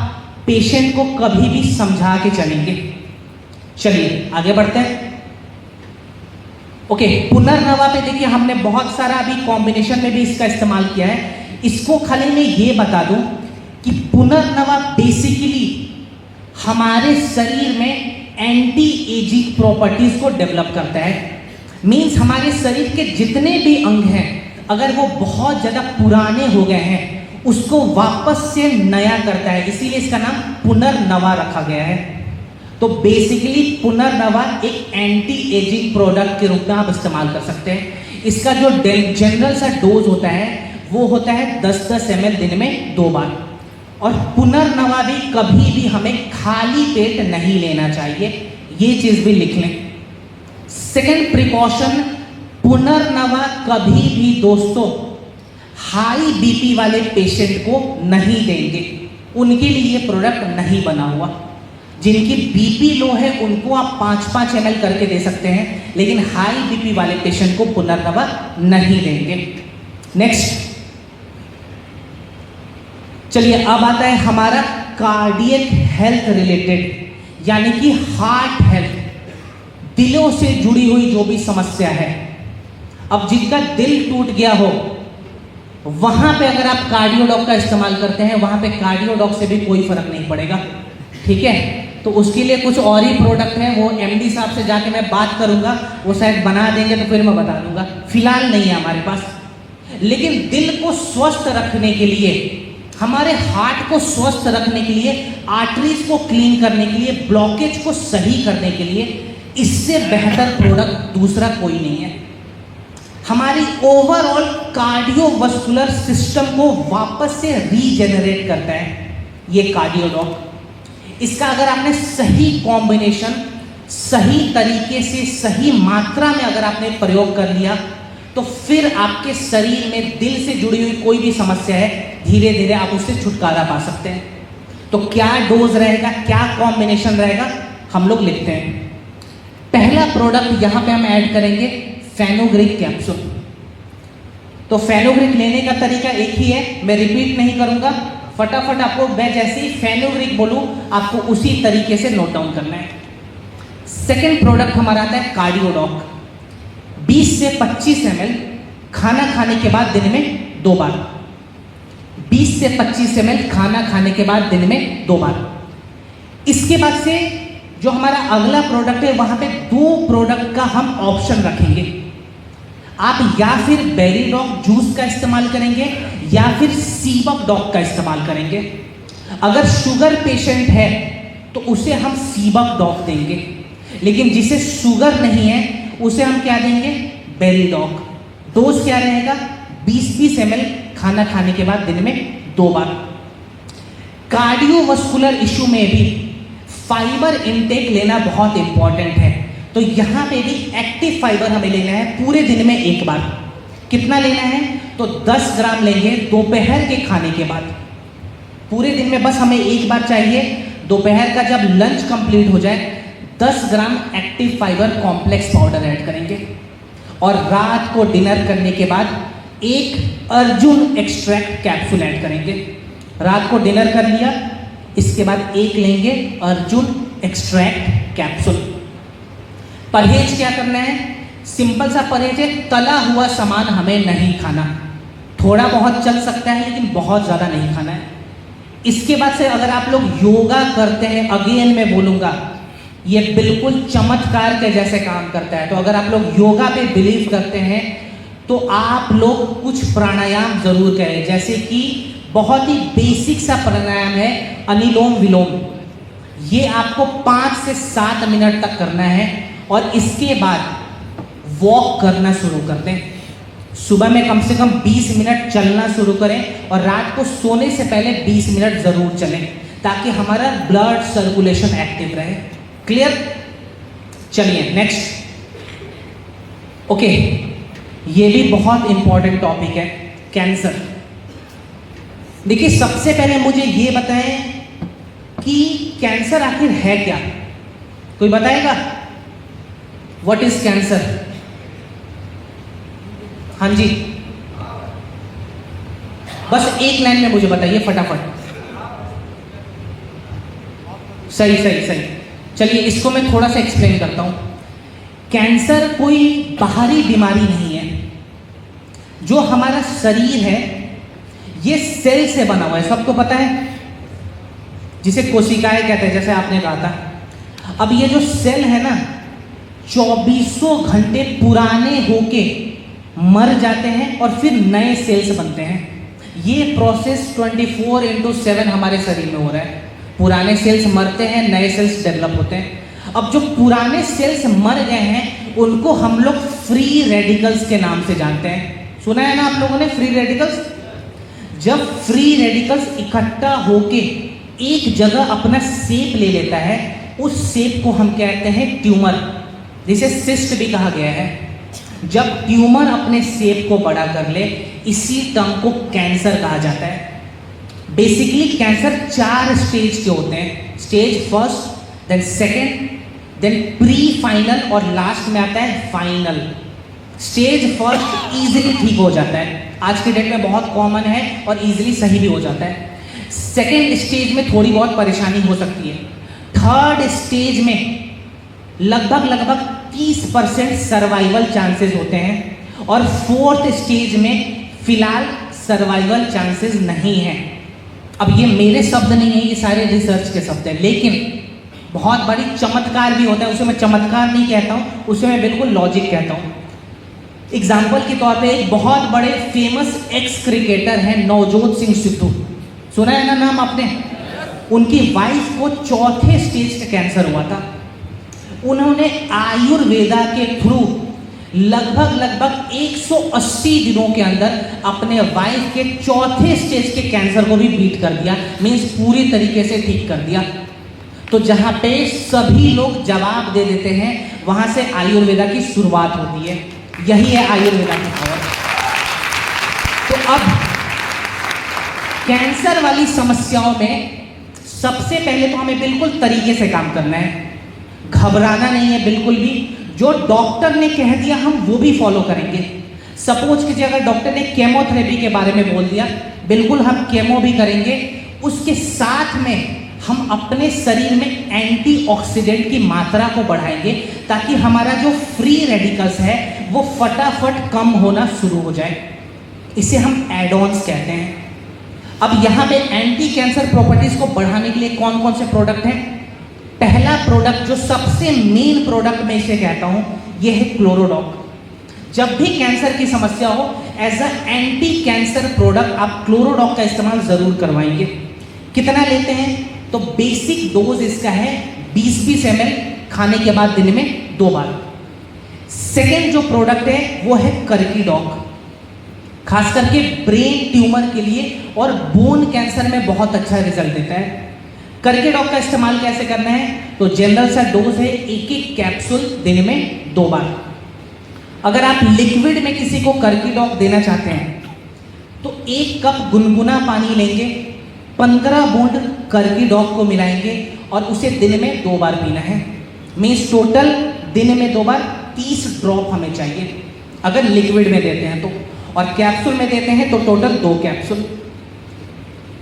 पेशेंट को कभी भी समझा के चलेंगे। चलिए आगे बढ़ते हैं। ओके, पुनर्नवा पे देखिए हमने बहुत सारा अभी कॉम्बिनेशन में भी इसका इस्तेमाल किया है। इसको खाली मैं ये बता दूं कि पुनर्नवा बेसिकली हमारे शरीर में एंटी एजिंग प्रॉपर्टीज को डेवलप करता है। मीन्स हमारे शरीर के जितने भी अंग हैं, अगर वो बहुत ज़्यादा पुराने हो गए हैं, उसको वापस से नया करता है। इसीलिए इसका नाम पुनर्नवा रखा गया है। तो बेसिकली पुनर्नवा एक एंटी एजिंग प्रोडक्ट के रूप में आप इस्तेमाल कर सकते हैं। इसका जो जनरल सा डोज होता है वो होता है 10-10 ml दिन में 2 बार। और पुनर्नवा भी कभी भी हमें खाली पेट नहीं लेना चाहिए, ये चीज भी लिख लें। सेकेंड प्रिकॉशन, पुनर्नवा कभी भी दोस्तों हाई बीपी वाले पेशेंट को नहीं देंगे, उनके लिए ये प्रोडक्ट नहीं बना हुआ। जिनकी बीपी लो है उनको आप 5-5 ml करके दे सकते हैं, लेकिन हाई बीपी वाले पेशेंट को पुनर्नवा नहीं देंगे। नेक्स्ट, चलिए अब आता है हमारा कार्डियक हेल्थ रिलेटेड, यानी कि हार्ट हेल्थ, दिलों से जुड़ी हुई जो भी समस्या है। अब जिनका दिल टूट गया हो वहां पे अगर आप कार्डियोडॉक का इस्तेमाल करते हैं, वहां पे कार्डियोडॉक से भी कोई फर्क नहीं पड़ेगा, ठीक है। तो उसके लिए कुछ और ही प्रोडक्ट हैं, वो एमडी साहब से जाके मैं बात करूंगा, वो शायद बना देंगे तो फिर मैं बता दूंगा, फिलहाल नहीं है हमारे पास। लेकिन दिल को स्वस्थ रखने के लिए, हमारे हार्ट को स्वस्थ रखने के लिए, आर्टरीज को क्लीन करने के लिए, ब्लॉकेज को सही करने के लिए इससे बेहतर प्रोडक्ट दूसरा कोई नहीं है। हमारी ओवरऑल कार्डियोवास्कुलर सिस्टम को वापस से रीजेनरेट करता है ये कार्डियोडॉक। इसका अगर आपने सही कॉम्बिनेशन, सही तरीके से, सही मात्रा में अगर आपने प्रयोग कर लिया तो फिर आपके शरीर में दिल से जुड़ी हुई कोई भी समस्या है, धीरे धीरे आप उससे छुटकारा पा सकते हैं। तो क्या डोज रहेगा, क्या कॉम्बिनेशन रहेगा, हम लोग लिखते हैं। पहला प्रोडक्ट यहां पे हम ऐड करेंगे फेनुग्रीक कैप्सूल। तो फेनुग्रीक लेने का तरीका एक ही है, मैं रिपीट नहीं करूंगा, फटाफट आपको मैं जैसे ही फेनुग्रीक बोलूं आपको उसी तरीके से नोट डाउन करना है। सेकेंड प्रोडक्ट हमारा आता है कार्डियोडॉक, 20 से 25 ml खाना खाने के बाद दिन में 2 बार। 20 से 25 ml खाना खाने के बाद दिन में 2 बार। इसके बाद से जो हमारा अगला प्रोडक्ट है वहां पे 2 प्रोडक्ट का हम ऑप्शन रखेंगे। आप या फिर बेरीडॉक जूस का इस्तेमाल करेंगे या फिर सीबक डॉक का इस्तेमाल करेंगे। अगर शुगर पेशेंट है तो उसे हम सीबक डॉक देंगे, लेकिन जिसे शुगर नहीं है उसे हम क्या देंगे, बेरीडॉक। डोज क्या रहेगा, 20-20 ml खाना खाने के बाद दिन में 2 बार। कार्डियोवास्कुलर इशू में भी फाइबर इनटेक लेना बहुत इंपॉर्टेंट है, तो यहां पे भी एक्टिव फाइबर हमें लेना है पूरे दिन में 1 बार। कितना लेना है, तो 10 ग्राम लेंगे दोपहर के खाने के बाद। पूरे दिन में बस हमें 1 बार चाहिए, दोपहर का जब लंच कंप्लीट हो जाए 10 gram active fibre complex powder add करेंगे। और रात को डिनर करने के बाद 1 अर्जुन एक्सट्रैक्ट कैप्सूल ऐड करेंगे। रात को डिनर कर लिया, इसके बाद 1 लेंगे अर्जुन एक्सट्रैक्ट कैप्सूल। परहेज क्या करना है, सिंपल सा परहेज है, तला हुआ सामान हमें नहीं खाना। थोड़ा बहुत चल सकता है लेकिन बहुत ज़्यादा नहीं खाना है। इसके बाद से अगर आप लोग योगा करते हैं, अगेन मैं बोलूँगा ये बिल्कुल चमत्कार के जैसे काम करता है। तो अगर आप लोग योगा पे बिलीव करते हैं तो आप लोग कुछ प्राणायाम जरूर करें, जैसे कि बहुत ही बेसिक सा प्राणायाम है अनुलोम विलोम। ये आपको 5 से 7 मिनट तक करना है और इसके बाद वॉक करना शुरू कर दें। सुबह में कम से कम 20 मिनट चलना शुरू करें और रात को सोने से पहले 20 मिनट जरूर चलें, ताकि हमारा ब्लड सर्कुलेशन एक्टिव रहे। क्लियर? चलिए नेक्स्ट। ओके, ये भी बहुत इंपॉर्टेंट टॉपिक है, कैंसर। देखिए सबसे पहले मुझे ये बताएं कि कैंसर आखिर है क्या, कोई बताएगा? What is cancer? हाँ जी, बस एक लाइन में मुझे बताइए फटाफट। सही सही सही। चलिए इसको मैं थोड़ा सा एक्सप्लेन करता हूं। कैंसर कोई बाहरी बीमारी नहीं है। जो हमारा शरीर है ये सेल से बना हुआ है, सबको पता है, जिसे कोशिकाएं कहते हैं, जैसे आपने कहा था। अब ये जो सेल है ना, 2400 घंटे पुराने होके मर जाते हैं और फिर नए सेल्स बनते हैं। ये प्रोसेस 24/7 हमारे शरीर में हो रहा है। पुराने सेल्स मरते हैं, नए सेल्स डेवलप होते हैं। अब जो पुराने सेल्स मर गए हैं उनको हम लोग फ्री रेडिकल्स के नाम से जानते हैं। सुना है ना आप लोगों ने फ्री रेडिकल्स? जब फ्री रेडिकल्स इकट्ठा होके एक जगह अपना शेप ले लेता है, उस शेप को हम कहते हैं ट्यूमर, जिसे सिस्ट भी कहा गया है। जब ट्यूमर अपने शेप को बड़ा कर ले, इसी टर्म को कैंसर कहा जाता है। बेसिकली कैंसर 4 स्टेज के होते हैं, stage first, then second, then pre final और लास्ट में आता है फाइनल। स्टेज फर्स्ट इजीली ठीक हो जाता है, आज के डेट में बहुत कॉमन है और इजीली सही भी हो जाता है। सेकेंड स्टेज में थोड़ी बहुत परेशानी हो सकती है। थर्ड स्टेज में लगभग 30% सर्वाइवल चांसेस होते हैं और फोर्थ स्टेज में फिलहाल सर्वाइवल चांसेस नहीं हैं। अब ये मेरे शब्द नहीं है, ये सारे रिसर्च के शब्द हैं, लेकिन बहुत बड़ी चमत्कार भी होता है। उसे मैं चमत्कार नहीं कहता हूँ, उसे मैं बिल्कुल लॉजिक कहता हूँ। एग्जाम्पल के तौर पे एक बहुत बड़े फेमस एक्स क्रिकेटर हैं नवजोत सिंह सिद्धू, सुना है ना नाम आपने? उनकी वाइफ को 4थे स्टेज का कैंसर हुआ था। उन्होंने आयुर्वेदा के थ्रू लगभग 180 दिनों के अंदर अपने वाइफ के 4थे स्टेज के कैंसर को भी बीट कर दिया, मीन्स पूरी तरीके से ठीक कर दिया। तो जहां पे सभी लोग जवाब दे देते हैं, वहां से आयुर्वेदा की शुरुआत होती है। यही है आयुर्वेदा की पावर। तो अब कैंसर वाली समस्याओं में सबसे पहले तो हमें बिल्कुल तरीके से काम करना है, घबराना नहीं है बिल्कुल भी। जो डॉक्टर ने कह दिया हम वो भी फॉलो करेंगे। सपोज कीजिए अगर डॉक्टर ने केमोथेरेपी के बारे में बोल दिया, बिल्कुल हम केमो भी करेंगे। उसके साथ में हम अपने शरीर में एंटीऑक्सीडेंट की मात्रा को बढ़ाएंगे, ताकि हमारा जो फ्री रेडिकल्स है वो फटाफट कम होना शुरू हो जाए। इसे हम एड-ऑन्स कहते हैं। अब यहाँ पे एंटी कैंसर प्रॉपर्टीज को बढ़ाने के लिए कौन कौन से प्रोडक्ट हैं? पहला प्रोडक्ट जो सबसे मेन प्रोडक्ट मैं इसे कहता हूं, यह है क्लोरोडॉक। जब भी कैंसर की समस्या हो, as a anti cancer product आप क्लोरोडॉक का इस्तेमाल जरूर करवाएंगे। कितना लेते हैं? तो बेसिक डोज इसका है 20-20 ml, खाने के बाद दिन में 2 बार। सेकेंड जो प्रोडक्ट है वो है कर्कीडॉक, खास करके ब्रेन ट्यूमर के लिए और बोन कैंसर में बहुत अच्छा रिजल्ट देता है। कर्कीडॉक का इस्तेमाल कैसे करना है? तो जनरल सा डोज है, 1-1 कैप्सूल दिन में 2 बार। अगर आप लिक्विड में किसी को कर्कीडॉक देना चाहते हैं तो 1 कप गुनगुना पानी लेंगे, 15 बूंद कर्कीडॉक को मिलाएंगे और उसे दिन में 2 बार पीना है। मीन्स टोटल दिन में 2 बार 30 ड्रॉप हमें चाहिए अगर लिक्विड में देते हैं तो, और कैप्सूल में देते हैं तो टोटल 2 कैप्सूल।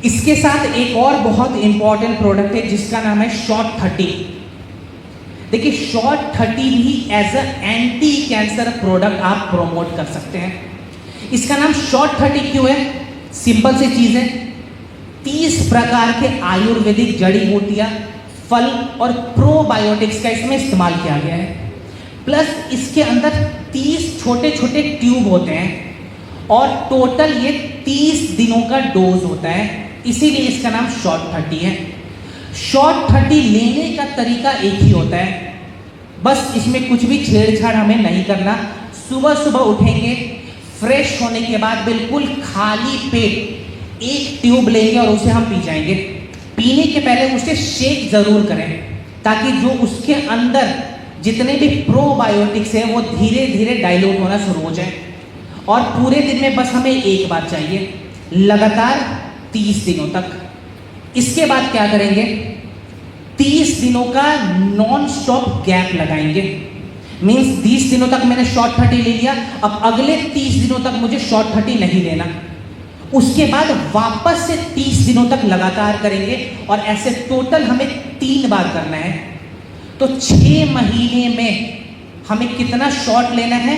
इसके साथ एक और बहुत इंपॉर्टेंट प्रोडक्ट है जिसका नाम है शॉर्ट 30। देखिए शॉर्ट 30 भी as a anti cancer product आप प्रोमोट कर सकते हैं। इसका नाम शॉर्ट 30 क्यों है? सिंपल सी चीज है, 30 प्रकार के आयुर्वेदिक जड़ी बूटियां, फल और प्रोबायोटिक्स का इसमें इस्तेमाल किया गया है। प्लस इसके अंदर 30 छोटे छोटे ट्यूब होते हैं और टोटल ये 30 दिनों का डोज होता है, इसीलिए इसका नाम शॉर्ट 30 है। शॉर्ट 30 लेने का तरीका एक ही होता है, बस इसमें कुछ भी छेड़छाड़ हमें नहीं करना। सुबह सुबह उठेंगे, फ्रेश होने के बाद बिल्कुल खाली पेट 1 ट्यूब लेंगे और उसे हम पी जाएंगे। पीने के पहले उसे शेक जरूर करें, ताकि जो उसके अंदर जितने भी प्रोबायोटिक्स है वो धीरे धीरे डाइल्यूट होना शुरू हो जाए। और पूरे दिन में बस हमें 1 बार चाहिए, लगातार 30 दिनों तक। इसके बाद क्या करेंगे? 30 दिनों का नॉन स्टॉप गैप लगाएंगे। मीन्स 30 दिनों तक मैंने शॉर्ट 30 ले लिया, अब अगले 30 दिनों तक मुझे शॉर्ट 30 नहीं लेना। उसके बाद वापस से 30 दिनों तक लगातार करेंगे और ऐसे टोटल हमें 3 बार करना है। तो 6 महीने में हमें कितना शॉट लेना है?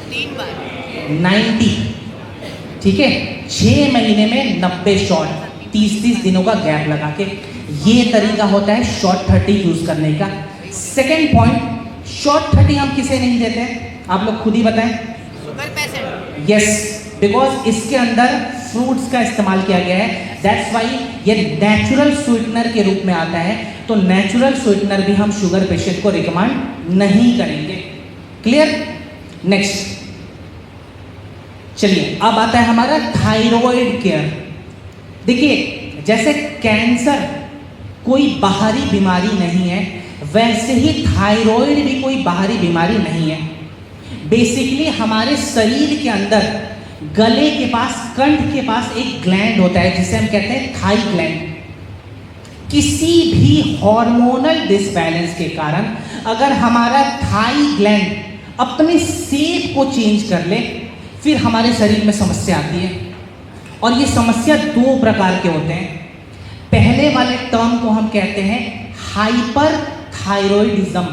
3 बार 90, ठीक है। 6 महीने में 90 शॉट, 30-30 दिनों का गैप लगा के। ये तरीका होता है शॉर्ट 30 यूज करने का। सेकेंड पॉइंट, शॉर्ट 30 हम किसे नहीं देते हैं? आप लोग खुद ही बताएं। Sugar patient. यस, बिकॉज इसके अंदर फ्रूट्स का इस्तेमाल किया गया है, दैट्स वाई ये नेचुरल स्वीटनर के रूप में आता है। तो नेचुरल स्वीटनर भी हम शुगर पेशेंट को रिकमेंड नहीं करेंगे। क्लियर? नेक्स्ट, चलिए अब आता है हमारा थायराइड केयर। देखिए जैसे कैंसर कोई बाहरी बीमारी नहीं है, वैसे ही थायराइड भी कोई बाहरी बीमारी नहीं है। बेसिकली हमारे शरीर के अंदर गले के पास, कंठ के पास एक ग्लैंड होता है जिसे हम कहते हैं थाई ग्लैंड। किसी भी हार्मोनल डिसबैलेंस के कारण अगर हमारा थाई ग्लैंड अपने शेप को चेंज कर ले, फिर हमारे शरीर में समस्या आती है। और ये समस्या दो प्रकार के होते हैं। पहले वाले टर्म को हम कहते हैं हाइपर थायराइडिज्म,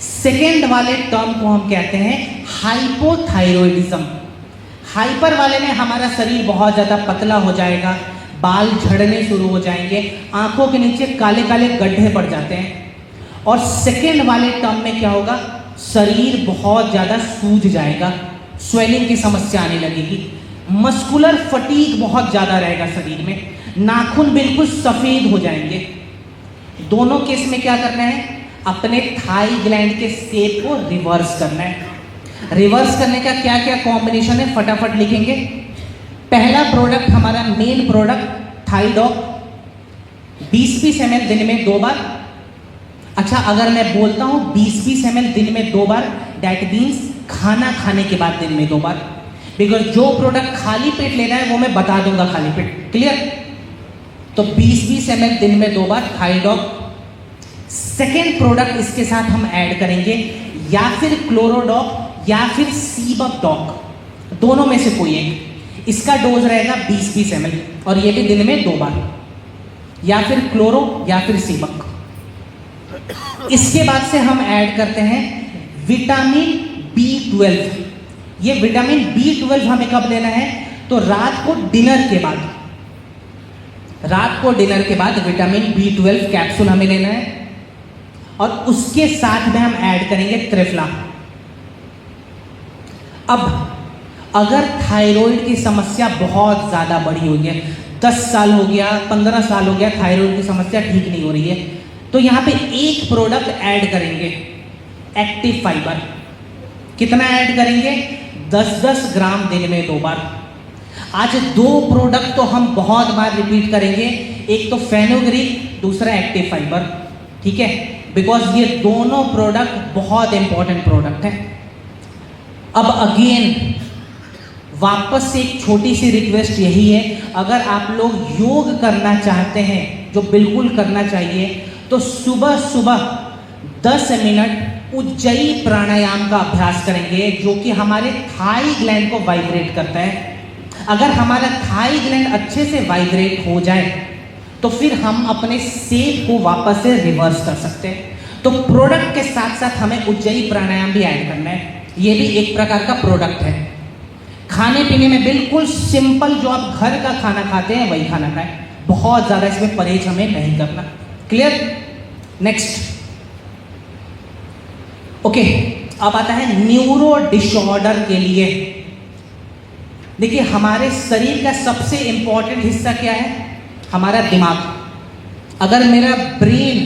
सेकेंड वाले टर्म को हम कहते हैं हाइपोथायराइडिज्म। हाइपर वाले में हमारा शरीर बहुत ज़्यादा पतला हो जाएगा, बाल झड़ने शुरू हो जाएंगे, आंखों के नीचे काले काले गड्ढे पड़ जाते हैं। और सेकेंड वाले टर्म में क्या होगा, शरीर बहुत ज़्यादा सूज जाएगा, स्वेलिंग की समस्या आने लगेगी, मस्कुलर फटीग बहुत ज़्यादा रहेगा शरीर में, नाखून बिल्कुल सफ़ेद हो जाएंगे। दोनों केस में क्या करना है, अपने थाई ग्लैंड के शेप को रिवर्स करना है। रिवर्स करने का क्या क्या कॉम्बिनेशन है फटाफट लिखेंगे। पहला प्रोडक्ट हमारा मेन प्रोडक्ट थाईडॉक, 20-20 ml दिन में 2 बार। अच्छा अगर मैं बोलता हूँ 20-20 ml दिन में 2 बार, डैट मीन्स खाना खाने के बाद दिन में 2 बार, बिकॉज जो प्रोडक्ट खाली पेट लेना है वो मैं बता दूंगा खाली पेट, क्लियर। तो 20-20 ml दिन में 2 बार थाईडॉक। सेकेंड प्रोडक्ट इसके साथ हम ऐड करेंगे या फिर क्लोरोडॉक या फिर सीबकडॉक, दोनों में से कोई एक। इसका डोज रहेगा 20-20 ml और ये भी दिन में 2 बार, या फिर क्लोरो या फिर सीबक। इसके बाद से हम ऐड करते हैं विटामिन B12। ये विटामिन B12 हमें कब लेना है, तो रात को डिनर के बाद, रात को डिनर के बाद विटामिन B12 कैप्सूल हमें लेना है। और उसके साथ में हम ऐड करेंगे त्रिफला। अब अगर थायराइड की समस्या बहुत ज़्यादा बड़ी हुई है, 10 साल हो गया, 15 साल हो गया, थायराइड की समस्या ठीक नहीं हो रही है, तो यहाँ पे एक प्रोडक्ट ऐड करेंगे, एक्टिव फाइबर। कितना ऐड करेंगे, 10-10 ग्राम दिन में 2 बार। आज 2 प्रोडक्ट तो हम बहुत बार रिपीट करेंगे, एक तो फेनुग्रीक, दूसरा एक्टिव फाइबर, ठीक है, बिकॉज ये दोनों प्रोडक्ट बहुत इंपॉर्टेंट प्रोडक्ट है। अब अगेन वापस से एक छोटी सी रिक्वेस्ट यही है, अगर आप लोग योग करना चाहते हैं, जो बिल्कुल करना चाहिए, तो सुबह सुबह 10 मिनट उज्जयी प्राणायाम का अभ्यास करेंगे, जो कि हमारे थाई ग्लैंड को वाइब्रेट करता है। अगर हमारा थाई ग्लैंड अच्छे से वाइब्रेट हो जाए तो फिर हम अपने शेप को वापस से रिवर्स कर सकते हैं। तो प्रोडक्ट के साथ साथ हमें उज्जयी प्राणायाम भी ऐड करना है। ये भी एक प्रकार का प्रोडक्ट है। खाने पीने में बिल्कुल सिंपल, जो आप घर का खाना खाते हैं वही खाना खाएं, बहुत ज़्यादा इसमें परहेज हमें नहीं करना, क्लियर। नेक्स्ट, ओके, अब आता है न्यूरो डिसऑर्डर के लिए। देखिए हमारे शरीर का सबसे इंपॉर्टेंट हिस्सा क्या है, हमारा दिमाग। अगर मेरा ब्रेन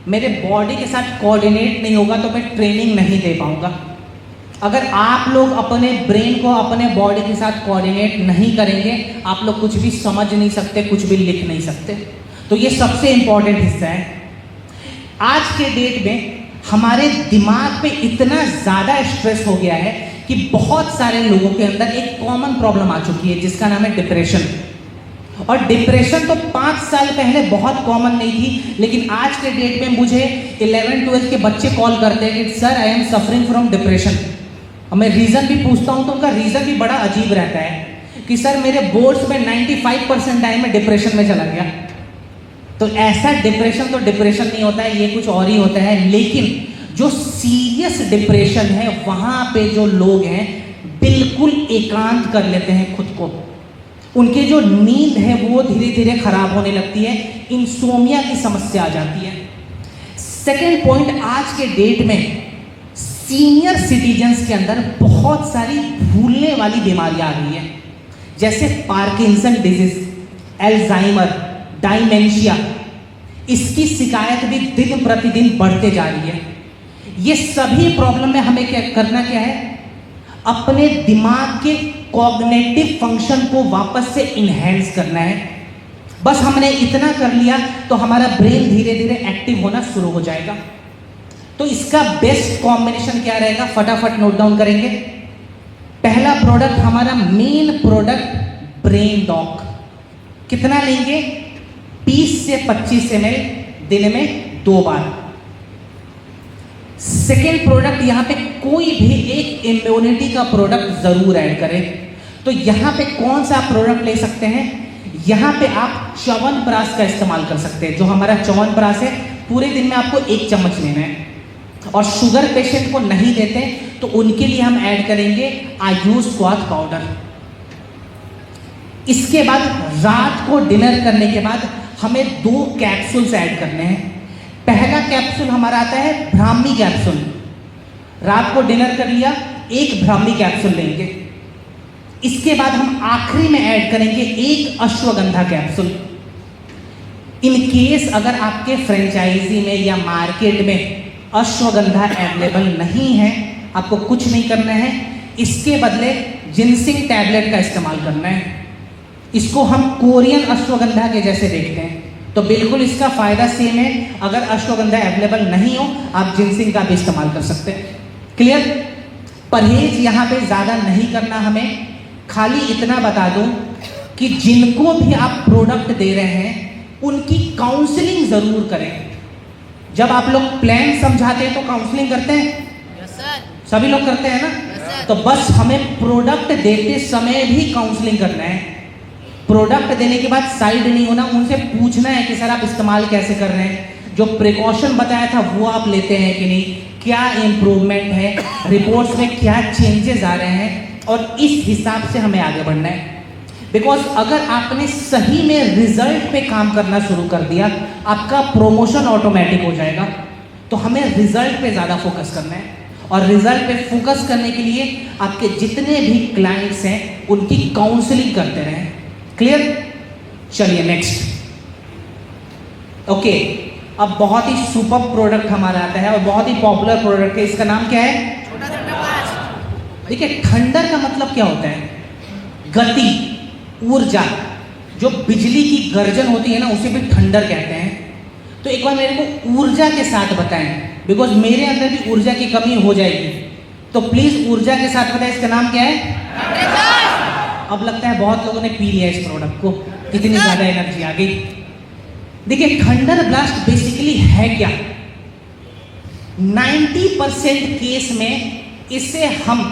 मेरे बॉडी के साथ कोऑर्डिनेट नहीं होगा तो मैं ट्रेनिंग नहीं दे पाऊंगा। अगर आप लोग अपने ब्रेन को अपने बॉडी के साथ कोऑर्डिनेट नहीं करेंगे, आप लोग कुछ भी समझ नहीं सकते, कुछ भी लिख नहीं सकते। तो ये सबसे इंपॉर्टेंट हिस्सा है। आज के डेट में हमारे दिमाग पे इतना ज़्यादा स्ट्रेस हो गया है कि बहुत सारे लोगों के अंदर एक कॉमन प्रॉब्लम आ चुकी है जिसका नाम है डिप्रेशन। और डिप्रेशन तो 5 साल पहले बहुत कॉमन नहीं थी, लेकिन आज के डेट में मुझे 11-12 के बच्चे कॉल करते हैं कि sir I am suffering from depression. और मैं रीज़न भी पूछता हूँ तो उनका रीज़न भी बड़ा अजीब रहता है कि सर मेरे बोर्ड्स में 95% टाइम में डिप्रेशन में चला गया। तो ऐसा डिप्रेशन तो डिप्रेशन नहीं होता है, ये कुछ और ही होता है। लेकिन जो सीरियस डिप्रेशन है, वहाँ पे जो लोग हैं बिल्कुल एकांत कर लेते हैं खुद को, उनकी जो नींद है वो धीरे धीरे खराब होने लगती है, इंसोमिया की समस्या आ जाती है। सेकेंड पॉइंट, आज के डेट में सीनियर सिटीजन्स के अंदर बहुत सारी भूलने वाली बीमारियां आ रही हैं, जैसे पार्किंसन डिजीज, एल्जाइमर, डायमेंशिया। इसकी शिकायत भी दिन प्रतिदिन बढ़ते जा रही है। ये सभी प्रॉब्लम में हमें क्या करना क्या है, अपने दिमाग के कॉग्निटिव फंक्शन को वापस से इन्हेंस करना है। बस हमने इतना कर लिया तो हमारा ब्रेन धीरे धीरे एक्टिव होना शुरू हो जाएगा। तो इसका बेस्ट कॉम्बिनेशन क्या रहेगा, फटाफट नोट डाउन करेंगे। पहला प्रोडक्ट हमारा मेन प्रोडक्ट ब्रेन डॉक। कितना लेंगे, 20 से 25 ml दिन में 2 बार। सेकेंड प्रोडक्ट, यहां पे कोई भी एक इम्यूनिटी का प्रोडक्ट जरूर ऐड करें। तो यहां पे कौन सा प्रोडक्ट ले सकते हैं, यहां पे आप च्यवनप्राश का इस्तेमाल कर सकते हैं। जो हमारा च्यवनप्राश है, पूरे दिन में आपको 1 चम्मच लेना है। और शुगर पेशेंट को नहीं देते तो उनके लिए हम ऐड करेंगे आयुष क्वाथ पाउडर। इसके बाद रात को डिनर करने के बाद हमें 2 कैप्सूल्स ऐड करने हैं। पहला कैप्सूल हमारा आता है ब्राह्मी कैप्सूल। रात को डिनर कर लिया, 1 ब्राह्मी कैप्सूल लेंगे। इसके बाद हम आखिरी में ऐड करेंगे 1 अश्वगंधा कैप्सूल। इन केस अगर आपके फ्रेंचाइजी में या मार्केट में अश्वगंधा अवेलेबल नहीं है, आपको कुछ नहीं करना है, इसके बदले जिनसिंग टैबलेट का इस्तेमाल करना है। इसको हम कोरियन अश्वगंधा के जैसे देखते हैं, तो बिल्कुल इसका फायदा सेम है। अगर अश्वगंधा अवेलेबल नहीं हो, आप जिनसिंग का भी इस्तेमाल कर सकते हैं। क्लियर? परहेज यहाँ पे ज़्यादा नहीं करना हमें, खाली इतना बता दूं कि जिनको भी आप प्रोडक्ट दे रहे हैं उनकी काउंसलिंग ज़रूर करें। जब आप लोग प्लान समझाते हैं तो काउंसलिंग करते हैं, यस सर, सभी लोग करते हैं ना? Yes sir. तो बस हमें प्रोडक्ट देते समय भी काउंसलिंग करना है। प्रोडक्ट देने के बाद साइड नहीं होना, उनसे पूछना है कि सर आप इस्तेमाल कैसे कर रहे हैं, जो प्रिकॉशन बताया था वो आप लेते हैं कि नहीं, क्या इम्प्रूवमेंट है, रिपोर्ट्स में क्या चेंजेस आ रहे हैं, और इस हिसाब से हमें आगे बढ़ना है। बिकॉज अगर आपने सही में रिजल्ट पे काम करना शुरू कर दिया, आपका प्रमोशन ऑटोमेटिक हो जाएगा। तो हमें रिजल्ट पे ज़्यादा फोकस करना है, और रिजल्ट पे फोकस करने के लिए आपके जितने भी क्लाइंट्स हैं उनकी काउंसलिंग करते रहें। क्लियर? चलिए नेक्स्ट। ओके, अब बहुत ही सुपर प्रोडक्ट हमारा आता है और बहुत ही पॉपुलर प्रोडक्ट है। इसका नाम क्या है? छोटा ठंडा ब्लास्ट। देखिए, थंडर का मतलब क्या होता है? गति, ऊर्जा। जो बिजली की गर्जन होती है ना, उसे भी थंडर कहते हैं। तो एक बार मेरे को ऊर्जा के साथ बताएं, बिकॉज मेरे अंदर भी ऊर्जा की कमी हो जाएगी। तो प्लीज ऊर्जा के साथ बताएं, इसका नाम क्या है? अब लगता है बहुत लोगों ने पी लिया इस प्रोडक्ट को, कितनी ज्यादा एनर्जी आ गई। देखिए, थंडर ब्लास्ट बेसिकली है क्या? 90% केस में इसे हम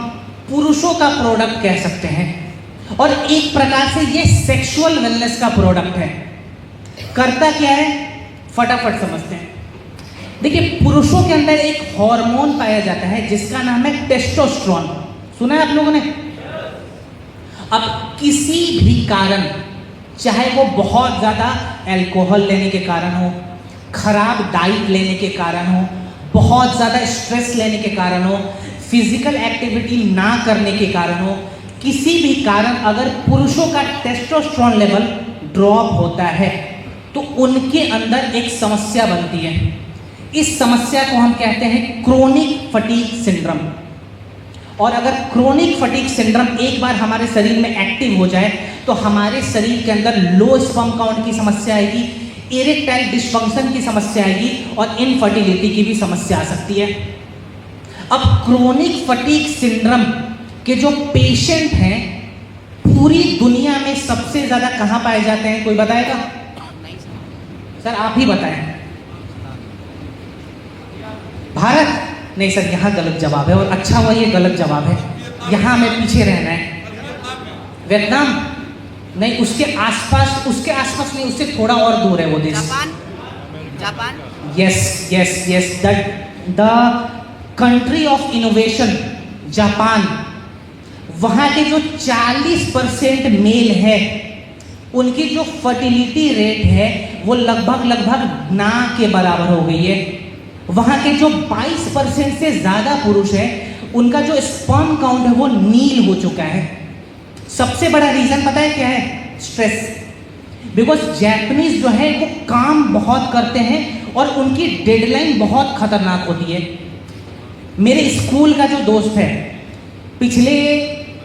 पुरुषों का प्रोडक्ट कह सकते हैं, और एक प्रकार से ये सेक्सुअल वेलनेस का प्रोडक्ट है। करता क्या है, फटाफट समझते हैं। देखिए, पुरुषों के अंदर एक हार्मोन पाया जाता है जिसका नाम है टेस्टोस्टेरोन। सुना है आप लोगों ने? अब किसी भी कारण, चाहे वो बहुत ज़्यादा अल्कोहल लेने के कारण हो, खराब डाइट लेने के कारण हो, बहुत ज़्यादा स्ट्रेस लेने के कारण हो, फिजिकल एक्टिविटी ना करने के कारण हो, किसी भी कारण अगर पुरुषों का टेस्टोस्टेरोन लेवल ड्रॉप होता है तो उनके अंदर एक समस्या बनती है। इस समस्या को हम कहते हैं क्रोनिक फटीग सिंड्रोम। और अगर क्रोनिक फटीग सिंड्रोम एक बार हमारे शरीर में एक्टिव हो जाए तो हमारे शरीर के अंदर लो स्पर्म काउंट की समस्या आएगी, इरेक्टाइल डिस्फंक्शन की समस्या आएगी, और इनफर्टिलिटी की भी समस्या आ सकती है। अब क्रोनिक फटीग सिंड्रोम के जो पेशेंट हैं पूरी दुनिया में सबसे ज्यादा कहां पाए जाते हैं, कोई बताएगा? नहीं सर। सर आप ही बताएं। भारत? नहीं सर, यहाँ गलत जवाब है, और अच्छा हुआ ये गलत जवाब है, यहाँ हमें पीछे रहना है। वियतनाम? नहीं, उसके आसपास नहीं, उससे थोड़ा और दूर है वो देश। Japan. Japan. Yes yes yes, the country of innovation, Japan. वहाँ के जो 40% मेल है, उनकी जो फर्टिलिटी रेट है वो लगभग ना के बराबर हो गई है। वहाँ के जो 22% से ज़्यादा पुरुष है, उनका जो स्पर्म काउंट है वो नील हो चुका है। सबसे बड़ा रीज़न पता है क्या है? स्ट्रेस। बिकॉज जैपनीज जो है वो काम बहुत करते हैं और उनकी डेडलाइन बहुत खतरनाक होती है। मेरे स्कूल का जो दोस्त है, पिछले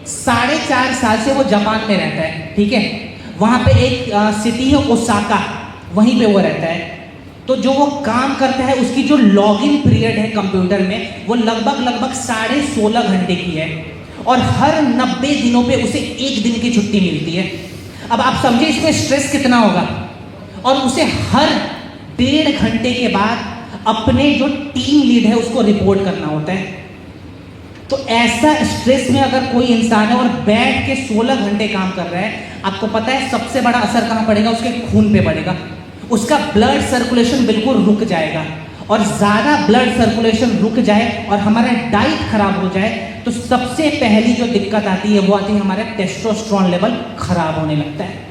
4.5 साल से वो जापान में रहता है, ठीक है। वहाँ पे एक सिटी है ओसाका, वहीं पे वो रहता है। तो जो वो काम करता है उसकी जो लॉगिन पीरियड है कंप्यूटर में वो लगभग 16.5 घंटे की है, और हर 90 दिनों पे उसे 1 दिन की छुट्टी मिलती है। अब आप समझे इसमें स्ट्रेस कितना होगा, और उसे हर 1.5 घंटे के बाद अपने जो टीम लीड है उसको रिपोर्ट करना होता है। तो ऐसा स्ट्रेस में अगर कोई इंसान है और बैठ के 16 घंटे काम कर रहा है, आपको पता है सबसे बड़ा असर कहाँ पड़ेगा? उसके खून पे पड़ेगा। उसका ब्लड सर्कुलेशन बिल्कुल रुक जाएगा, और ज़्यादा ब्लड सर्कुलेशन रुक जाए और हमारा डाइट खराब हो जाए तो सबसे पहली जो दिक्कत आती है वो आती है हमारा टेस्टोस्टेरोन लेवल खराब होने लगता है।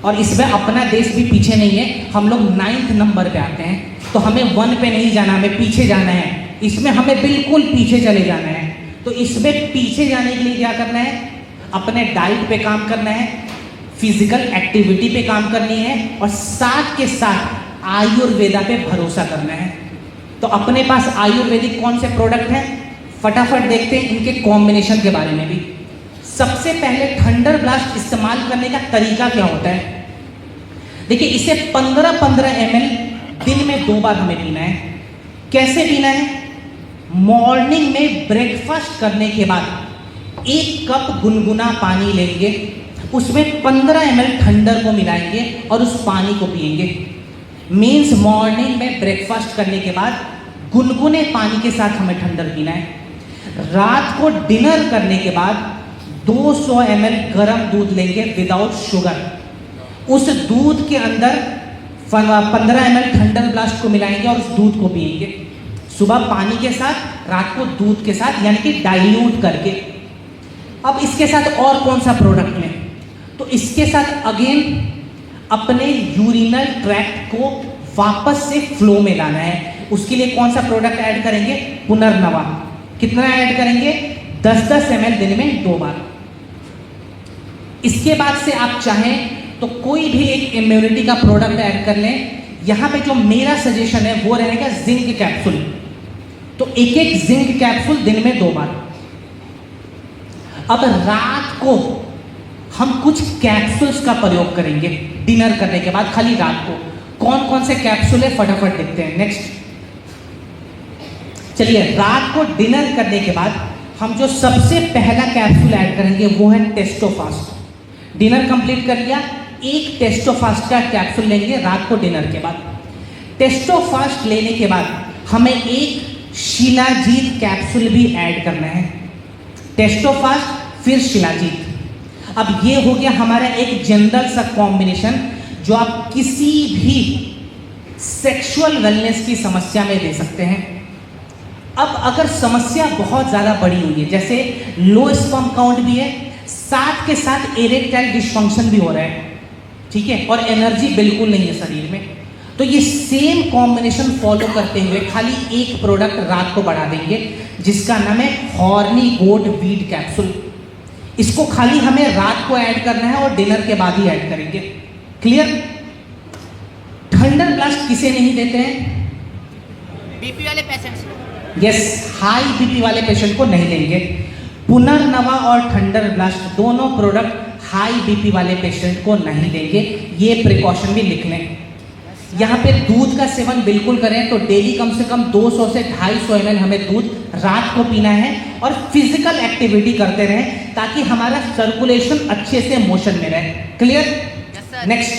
और इसमें अपना देश भी पीछे नहीं है, हम लोग 9th नंबर पे आते हैं। तो हमें 1 पे नहीं जाना, हमें पीछे जाना है, इसमें हमें बिल्कुल पीछे चले जाना है। तो इसमें पीछे जाने के लिए क्या करना है? अपने डाइट पे काम करना है, फिजिकल एक्टिविटी पे काम करनी है, और साथ के साथ आयुर्वेदा पे भरोसा करना है। तो अपने पास आयुर्वेदिक कौन से प्रोडक्ट हैं, फटाफट देखते हैं इनके कॉम्बिनेशन के बारे में भी। सबसे पहले थंडर ब्लास्ट इस्तेमाल करने का तरीका क्या होता है? देखिए, इसे 15-15 ml दिन में 2 बार हमें पीना है। कैसे पीना है? मॉर्निंग में ब्रेकफास्ट करने के बाद 1 कप गुनगुना पानी लेंगे, उसमें 15 ml ठंडर को मिलाएंगे और उस पानी को पिएंगे। मीन्स मॉर्निंग में ब्रेकफास्ट करने के बाद गुनगुने पानी के साथ हमें ठंडर पीना है। रात को डिनर करने के बाद 200 ml गर्म दूध लेंगे विदाउट शुगर, उस दूध के अंदर 15 ml थंडर ब्लास्ट को मिलाएंगे और उस दूध को पिएंगे, सुबह पानी के साथ, रात को दूध के साथ, यानी कि डाइल्यूट करके। अब इसके साथ और कौन सा प्रोडक्ट लें? तो इसके साथ अगेन अपने यूरिनल ट्रैक्ट को वापस से फ्लो में लाना है। उसके लिए कौन सा प्रोडक्ट ऐड करेंगे? पुनर्नवा। कितना ऐड करेंगे? 10-10 ml दिन में 2 बार। इसके बाद से आप चाहें तो कोई भी एक इम्यूनिटी का प्रोडक्ट ऐड कर लें। यहाँ पे जो मेरा सजेशन है वो रहेगा जिंक कैप्सूल। तो एक जिंक कैप्सूल दिन में 2 बार। अब रात को हम कुछ कैप्सूल्स का प्रयोग करेंगे डिनर करने के बाद, खाली रात को। कौन कौन से कैप्सूल है फटाफट देखते हैं। नेक्स्ट, चलिए, रात को डिनर करने के बाद हम जो सबसे पहला कैप्सूल ऐड करेंगे वो है टेस्टोफास्ट। डिनर कंप्लीट कर लिया, 1 टेस्टोफास्ट का कैप्सूल लेंगे रात को डिनर के बाद। टेस्टोफास्ट लेने के बाद हमें 1 शिलाजीत कैप्सूल भी ऐड करना है। टेस्टोफास्ट फिर शिलाजीत। अब ये हो गया हमारा एक जनरल सा कॉम्बिनेशन जो आप किसी भी सेक्सुअल वेलनेस की समस्या में दे सकते हैं। अब अगर समस्या बहुत ज़्यादा बड़ी हुई है, जैसे लो स्पर्म काउंट भी है, साथ के साथ इरेक्टाइल डिसफंक्शन भी हो रहा है, ठीक है, और एनर्जी बिल्कुल नहीं है शरीर में, तो ये सेम कॉम्बिनेशन फॉलो करते हुए खाली एक प्रोडक्ट रात को बढ़ा देंगे जिसका नाम है हॉर्नी गोट वीट कैप्सूल। इसको खाली हमें रात को ऐड करना है और डिनर के बाद ही ऐड करेंगे। क्लियर? थंडर ब्लास्ट किसे नहीं देते हैं? बीपी वाले पेशेंट्स। यस, हाई बीपी वाले पेशेंट को नहीं लेंगे। पुनर्नवा और थंडर ब्लास्ट दोनों प्रोडक्ट हाई बीपी वाले पेशेंट को नहीं देंगे। ये प्रिकॉशन भी लिख लें। यहाँ पे दूध का सेवन बिल्कुल करें तो डेली कम से कम 200 से 250 ml हमें दूध रात को पीना है, और फिजिकल एक्टिविटी करते रहें ताकि हमारा सर्कुलेशन अच्छे से मोशन में रहे। क्लियर? Yes sir. नेक्स्ट,